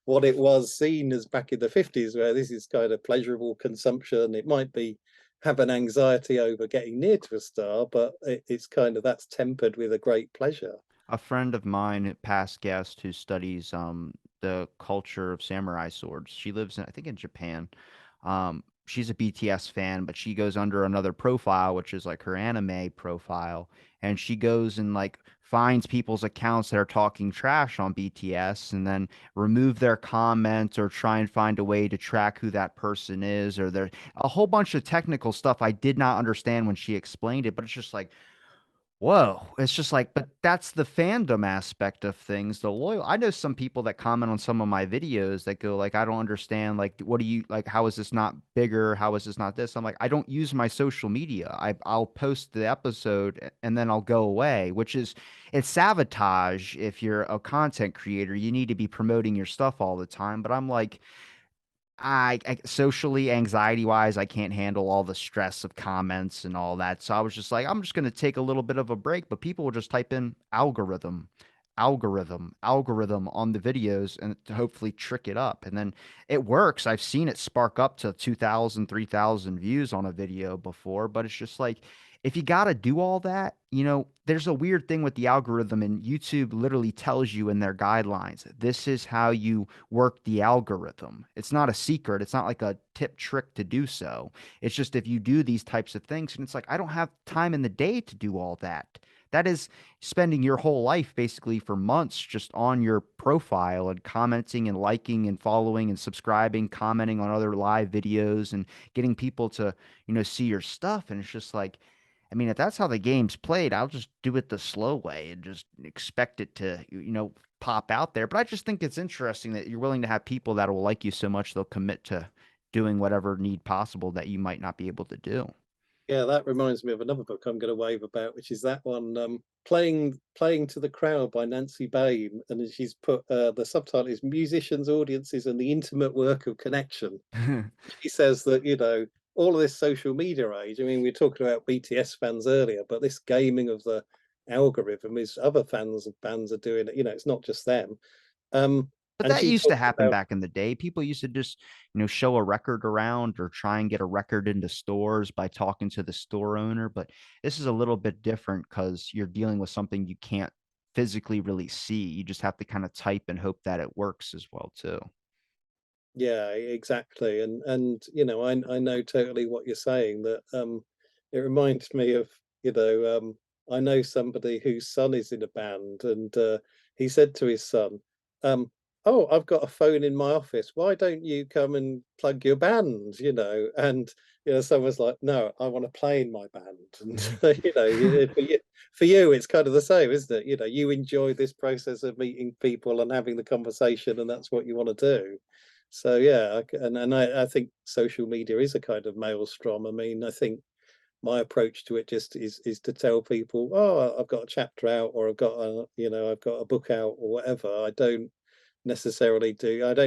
what it was seen as back in the 50s, where this is kind of pleasurable consumption. It might be have an anxiety over getting near to a star, but it's kind of that's tempered with a great pleasure. A friend of mine, past guest, who studies the culture of samurai swords. She lives in, I think, in Japan. She's a BTS fan, but she goes under another profile, which is like her anime profile, and she goes and like finds people's accounts that are talking trash on BTS, and then remove their comments or try and find a way to track who that person is, or there a whole bunch of technical stuff I did not understand when she explained it, but it's just like, whoa, it's just like, but that's the fandom aspect of things. The loyal, I know some people that comment on some of my videos that go like, I don't understand, like, what do you like? How is this not bigger? How is this not this? I'm like, I don't use my social media. I'll post the episode and then I'll go away, which is it's sabotage. If you're a content creator, you need to be promoting your stuff all the time. But I'm like, I socially, anxiety wise, I can't handle all the stress of comments and all that. So I was just like, I'm just going to take a little bit of a break. But people will just type in algorithm, algorithm on the videos and to hopefully trick it up. And then it works. I've seen it spark up to 2,000, 3,000 views on a video before. But it's just like, if you got to do all that, there's a weird thing with the algorithm, and YouTube literally tells you in their guidelines, this is how you work the algorithm. It's not a secret. It's not like a tip trick to do so. It's just if you do these types of things, and it's like, I don't have time in the day to do all that. That is spending your whole life basically for months just on your profile and commenting and liking and following and subscribing, commenting on other live videos and getting people to, see your stuff. And it's just like, I mean, if that's how the game's played, I'll just do it the slow way and just expect it to, pop out there. But I just think it's interesting that you're willing to have people that will like you so much they'll commit to doing whatever need possible that you might not be able to do. Yeah, that reminds me of another book I'm going to wave about, which is that one, "Playing to the Crowd" by Nancy Bain, and then she's put the subtitle is "Musicians, Audiences, and the Intimate Work of Connection." She says that all of this social media age. I mean, we were talking about BTS fans earlier, but this gaming of the algorithm is other fans and bands are doing it. It's not just them. Um, But and that she used to talks happen about back in the day. People used to just, show a record around or try and get a record into stores by talking to the store owner. But this is a little bit different because you're dealing with something you can't physically really see. You just have to kind of type and hope that it works as well too. Yeah, exactly. And I know totally what you're saying, that it reminds me of, I know somebody whose son is in a band, and he said to his son, um, "Oh, I've got a phone in my office. Why don't you come and plug your band?" And someone's like, "No, I want to play in my band." And for you, it's kind of the same, isn't it? You enjoy this process of meeting people and having the conversation, and that's what you want to do. So yeah, I think social media is a kind of maelstrom. I mean, I think my approach to it just is to tell people, oh, I've got a chapter out, or I've got a book out, or whatever. I don't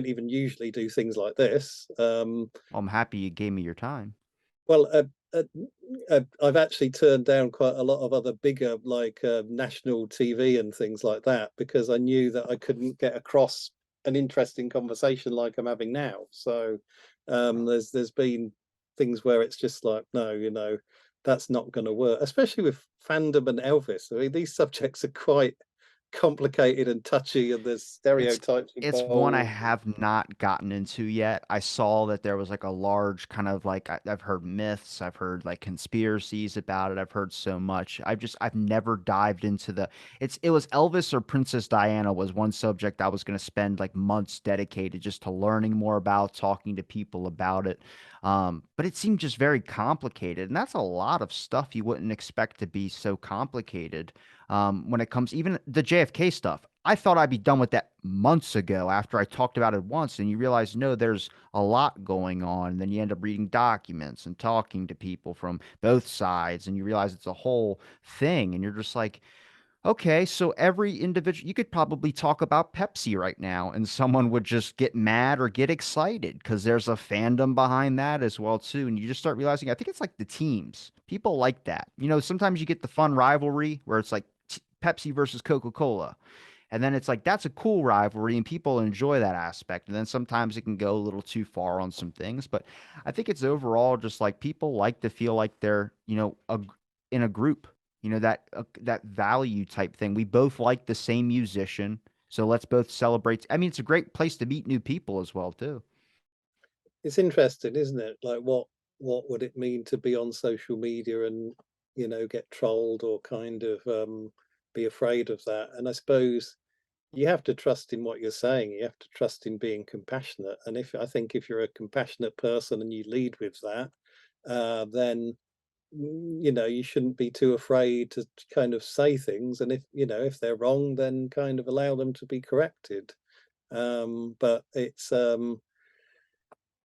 even usually do things like this. I'm happy you gave me your time. Well, I've actually turned down quite a lot of other bigger, like national TV and things like that, because I knew that I couldn't get across an interesting conversation like I'm having now. So there's been things where it's just like, no, that's not going to work, especially with Fandom and Elvis. I mean, these subjects are quite complicated and touchy, and there's It's stereotypes it's one I involved. have not gotten into yet. I saw that there was like a large kind of like I've heard myths, I've heard like conspiracies about it. I've heard so much. I've never dived into the it was Elvis or Princess Diana was one subject I was going to spend like months dedicated just to learning more about, talking to people about it. But it seemed just very complicated, and that's a lot of stuff you wouldn't expect to be so complicated when it comes even the JFK stuff. I thought I'd be done with that months ago after I talked about it once, and you realize no, there's a lot going on. Then you end up reading documents and talking to people from both sides, and you realize it's a whole thing, and you're just like, okay, so every individual, you could probably talk about Pepsi right now, and someone would just get mad or get excited because there's a fandom behind that as well too. And you just start realizing, I think it's like the teams. People like that. Sometimes you get the fun rivalry where it's like Pepsi versus Coca-Cola. And then it's like that's a cool rivalry and people enjoy that aspect. And then sometimes it can go a little too far on some things, but I think it's overall just like people like to feel like they're, in a group, that value type thing. We both like the same musician, so let's both celebrate. I mean, it's a great place to meet new people as well, too. It's interesting, isn't it? Like what would it mean to be on social media and get trolled, or kind of be afraid of that? And I suppose you have to trust in what you're saying. You have to trust in being compassionate. And if you're a compassionate person and you lead with that, then you shouldn't be too afraid to kind of say things. And if they're wrong, then kind of allow them to be corrected. But it's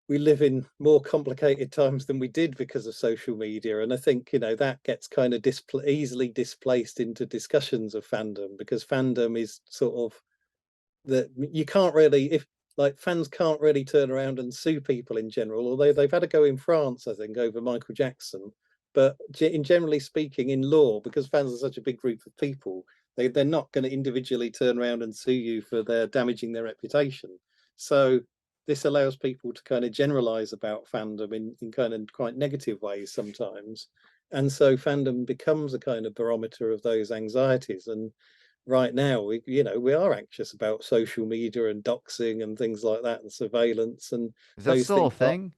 we live in more complicated times than we did because of social media, and I think that gets kind of easily displaced into discussions of fandom, because fandom is sort of that you can't really, if like fans can't really turn around and sue people in general, although they've had a go in France, I think, over Michael Jackson. But in generally speaking, in law, because fans are such a big group of people, they're not going to individually turn around and sue you for their damaging their reputation. So this allows people to kind of generalize about fandom in kind of quite negative ways sometimes. And so fandom becomes a kind of barometer of those anxieties. And right now we are anxious about social media and doxing and things like that, and surveillance, and Is that those still a things are. thing?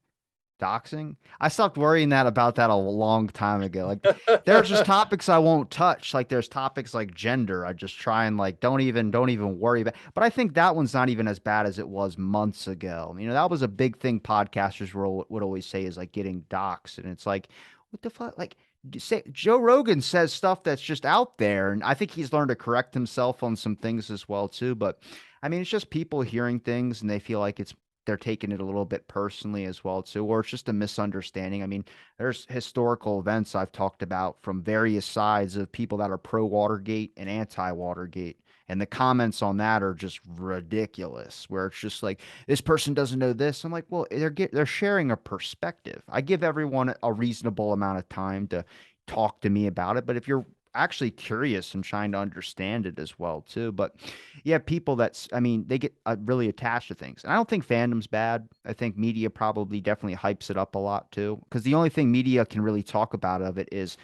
Doxing? I stopped worrying that about that a long time ago. Like there's just topics I won't touch. Like there's topics like gender. I just try and like don't even worry about. But I think that one's not even as bad as it was months ago. That was a big thing podcasters would always say is like getting doxed. And it's like, what the fuck? Like say Joe Rogan says stuff that's just out there. And I think he's learned to correct himself on some things as well too. But I mean, it's just people hearing things and they feel like they're taking it a little bit personally as well too, or it's just a misunderstanding. I mean, there's historical events I've talked about from various sides of people that are pro Watergate and anti Watergate. And the comments on that are just ridiculous, where it's just like this person doesn't know this. I'm like, well, they're sharing a perspective. I give everyone a reasonable amount of time to talk to me about it, but if you're actually curious and trying to understand it as well too. But yeah, people that's I mean, they get really attached to things. And I don't think fandom's bad. I think media probably definitely hypes it up a lot too, because the only thing media can really talk about of it is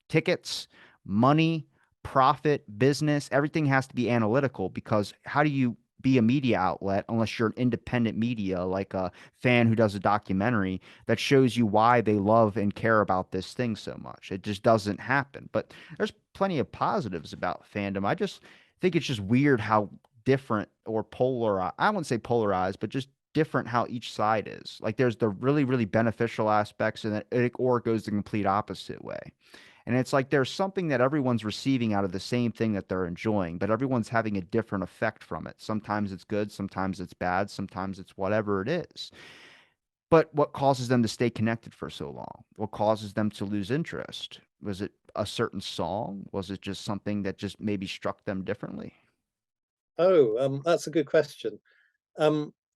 tickets, money, profit, business, everything has to be analytical because how do you be a media outlet unless you're an independent media like a fan who does a documentary that shows you why they love and care about this thing so much? It just doesn't happen. But there's plenty of positives about fandom. I just think it's just weird how different or polar, I wouldn't say polarized, but just different how each side is. Like there's the really, really beneficial aspects and or it goes the complete opposite way. And it's like there's something that everyone's receiving out of the same thing that they're enjoying, but everyone's having a different effect from it. Sometimes it's good, sometimes it's bad, sometimes it's whatever it is. But what causes them to stay connected for so long? What causes them to lose interest? Was it a certain song? Was it just something that just maybe struck them differently? Oh, that's a good question.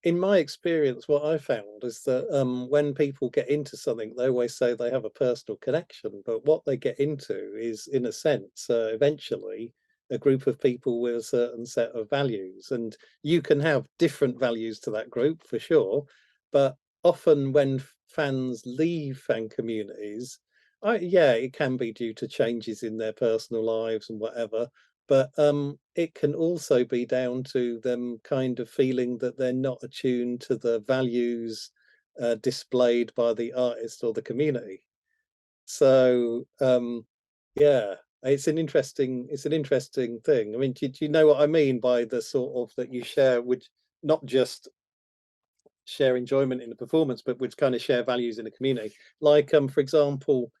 In my experience, what I found is that when people get into something, they always say they have a personal connection, but what they get into is, in a sense, eventually a group of people with a certain set of values. And you can have different values to that group for sure, but often when fans leave fan communities, yeah, it can be due to changes in their personal lives and whatever, but it can also be down to them kind of feeling that they're not attuned to the values displayed by the artist or the community. So yeah, it's an interesting thing. I mean, do you know what I mean by the sort of that you share, which not just share enjoyment in the performance, but which kind of share values in the community? Like for example,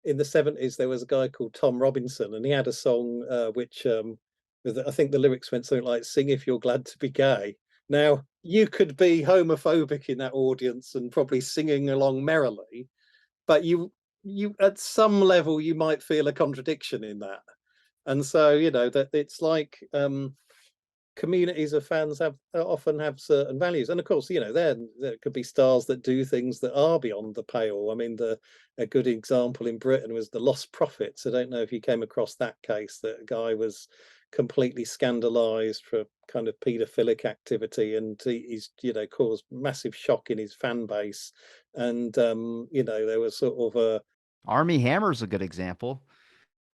in the 70s, there was a guy called Tom Robinson, and he had a song which I think the lyrics went something like "Sing if you're glad to be gay." Now, you could be homophobic in that audience and probably singing along merrily, but you at some level you might feel a contradiction in that. And so, you know, that it's like communities of fans have often have certain values, and of course, you know, there could be stars that do things that are beyond the pale. I mean, the a good example in Britain was the Lost Prophets. I don't know if you came across that case. That a guy was completely scandalized for kind of paedophilic activity, and he's, you know, caused massive shock in his fan base. And you know, there was sort of a Army Hammer's a good example.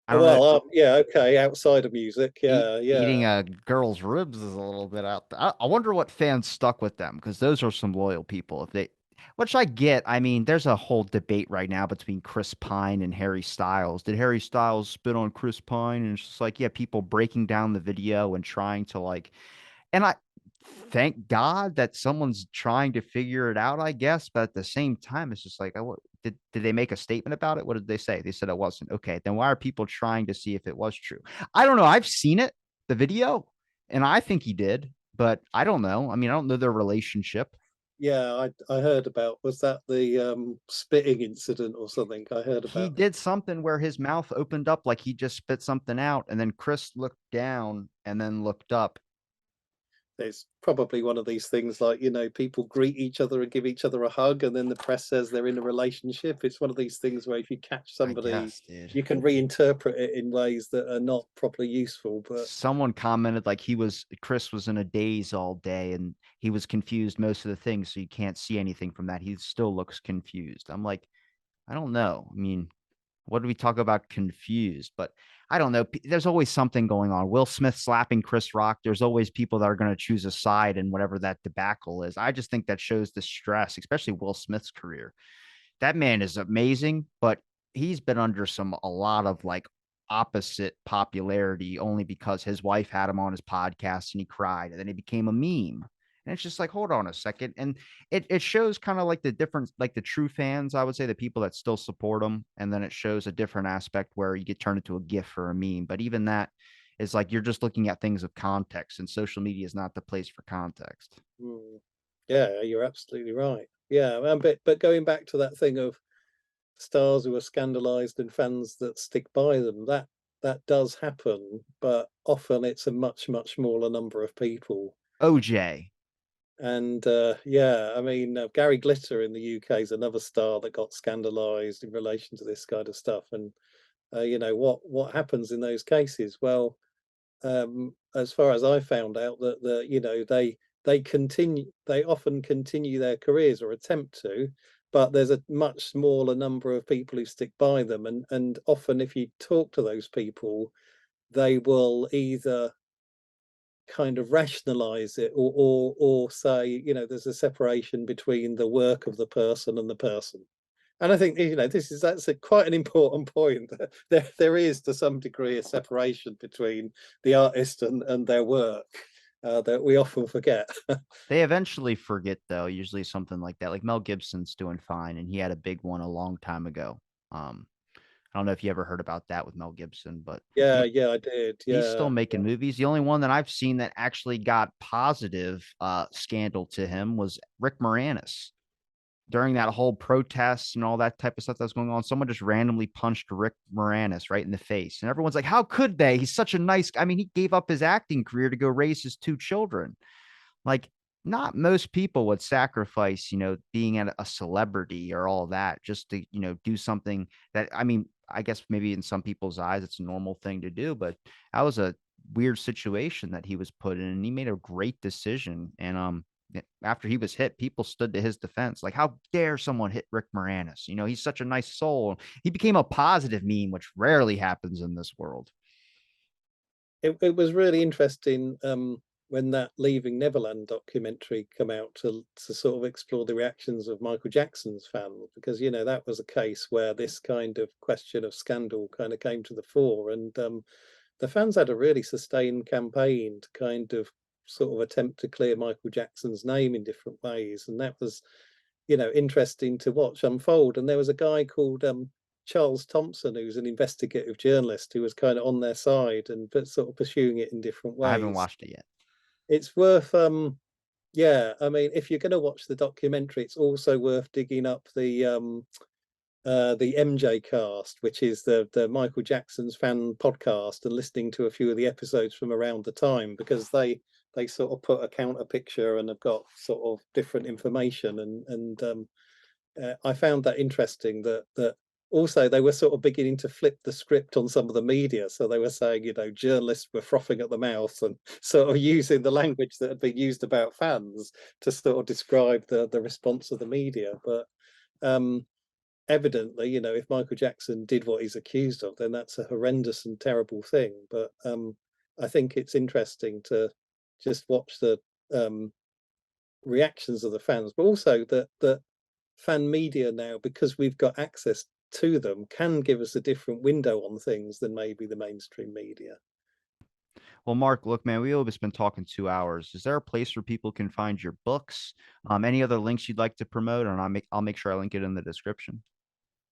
I don't know. well, yeah, okay, outside of music, yeah, yeah. Eating a girl's ribs is a little bit out there. I wonder what fans stuck with them because those are some loyal people. If they, which I get. I mean, there's a whole debate right now between Chris Pine and Harry Styles. Did Harry Styles spit on Chris Pine? And it's just like, yeah, people breaking down the video and trying to like, and I thank God that someone's trying to figure it out, I guess. But at the same time, it's just like, did they make a statement about it? What did they say? They said it wasn't. Okay, then why are people trying to see if it was true? I don't know. I've seen it, the video, and I think he did, but I don't know. I mean, I don't know their relationship. Yeah, I heard about, was that the spitting incident or something? I heard He about. did something where his mouth opened up like he just spit something out, and then Chris looked down and then looked up. It's probably one of these things like, you know, people greet each other and give each other a hug, and then the press says they're in a relationship. It's one of these things where if you catch I somebody, guess, dude. you can reinterpret it in ways that are not properly useful. But Someone commented like Chris was in a daze all day and he was confused most of the things, so you can't see anything from that. He still looks confused. I'm like, I don't know. I mean, what do we talk about confused? But I don't know. There's always something going on. Will Smith slapping Chris Rock. There's always people that are going to choose a side in whatever that debacle is. I just think that shows the stress, especially Will Smith's career. That man is amazing, but he's been under a lot of like opposite popularity only because his wife had him on his podcast and he cried and then he became a meme. And it's just like, hold on a second. And it shows kind of like the difference, like the true fans, I would say, the people that still support him. And then it shows a different aspect where you get turned into a GIF or a meme. But even that is like you're just looking at things of context, and social media is not the place for context. mm, yeah, you're absolutely right. Yeah, but going back to that thing of stars who are scandalized and fans that stick by them, that does happen, but often it's a much smaller number of people. OJ. And yeah, I mean, Gary Glitter in the UK is another star that got scandalized in relation to this kind of stuff. And you know, what happens in those cases? Well, as far as I found out, that you know, they often continue their careers or attempt to, but there's a much smaller number of people who stick by them. And often if you talk to those people, they will either kind of rationalize it or say, there's a separation between the work of the person and the person. And I think, that's a quite an important point. There is to some degree a separation between the artist and their work that we often forget. They eventually forget, though, usually something like that. Like Mel Gibson's doing fine, and he had a big one a long time ago. I don't know if you ever heard about that with Mel Gibson, but Yeah, he yeah, I did. he's still Yeah, making movies. The only one that I've seen that actually got positive scandal to him was Rick Moranis. During that whole protests and all that type of stuff that was going on, someone just randomly punched Rick Moranis right in the face. And everyone's like, how could they? He's such a nice, I mean, he gave up his acting career to go raise his two children. Like, not most people would sacrifice, being a celebrity or all that just to, do something that, I mean, I guess maybe in some people's eyes, it's a normal thing to do, but that was a weird situation that he was put in, and he made a great decision. And, after he was hit, people stood to his defense. Like, how dare someone hit Rick Moranis? He's such a nice soul. He became a positive meme, which rarely happens in this world. it was really interesting when that Leaving Neverland documentary come out to sort of explore the reactions of Michael Jackson's fans, because that was a case where this kind of question of scandal kind of came to the fore, and the fans had a really sustained campaign to kind of sort of attempt to clear Michael Jackson's name in different ways, and that was interesting to watch unfold. And there was a guy called Charles Thompson, who's an investigative journalist, who was kind of on their side and but sort of pursuing it in different I haven't ways. watched it yet. It's worth yeah, I mean, if you're going to watch the documentary, it's also worth digging up the MJ Cast, which is the Michael Jackson's fan podcast, and listening to a few of the episodes from around the time, because they sort of put a counter picture and have got sort of different information, and I found that interesting that also they were sort of beginning to flip the script on some of the media. So they were saying, journalists were frothing at the mouth and sort of using the language that had been used about fans to sort of describe the response of the media. But um, evidently, if Michael Jackson did what he's accused of, then that's a horrendous and terrible thing. But I think it's interesting to just watch the um, reactions of the fans, but also that fan media now, because we've got access to them, can give us a different window on things than maybe the mainstream media. Well, Mark, look, man, we always been talking 2 hours. Is there a place where people can find your books? Any other links you'd like to promote? And I'll make sure I link it in the description.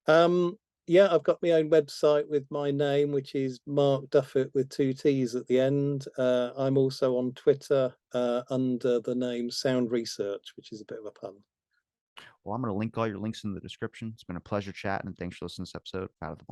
Um, yeah, I've got my own website with my name, which is Mark Duffett with two T's at the end. I'm also on Twitter under the name Sound Research, which is a bit of a pun. Well, I'm going to link all your links in the description. It's been a pleasure chatting, and thanks for listening to this episode of Out of the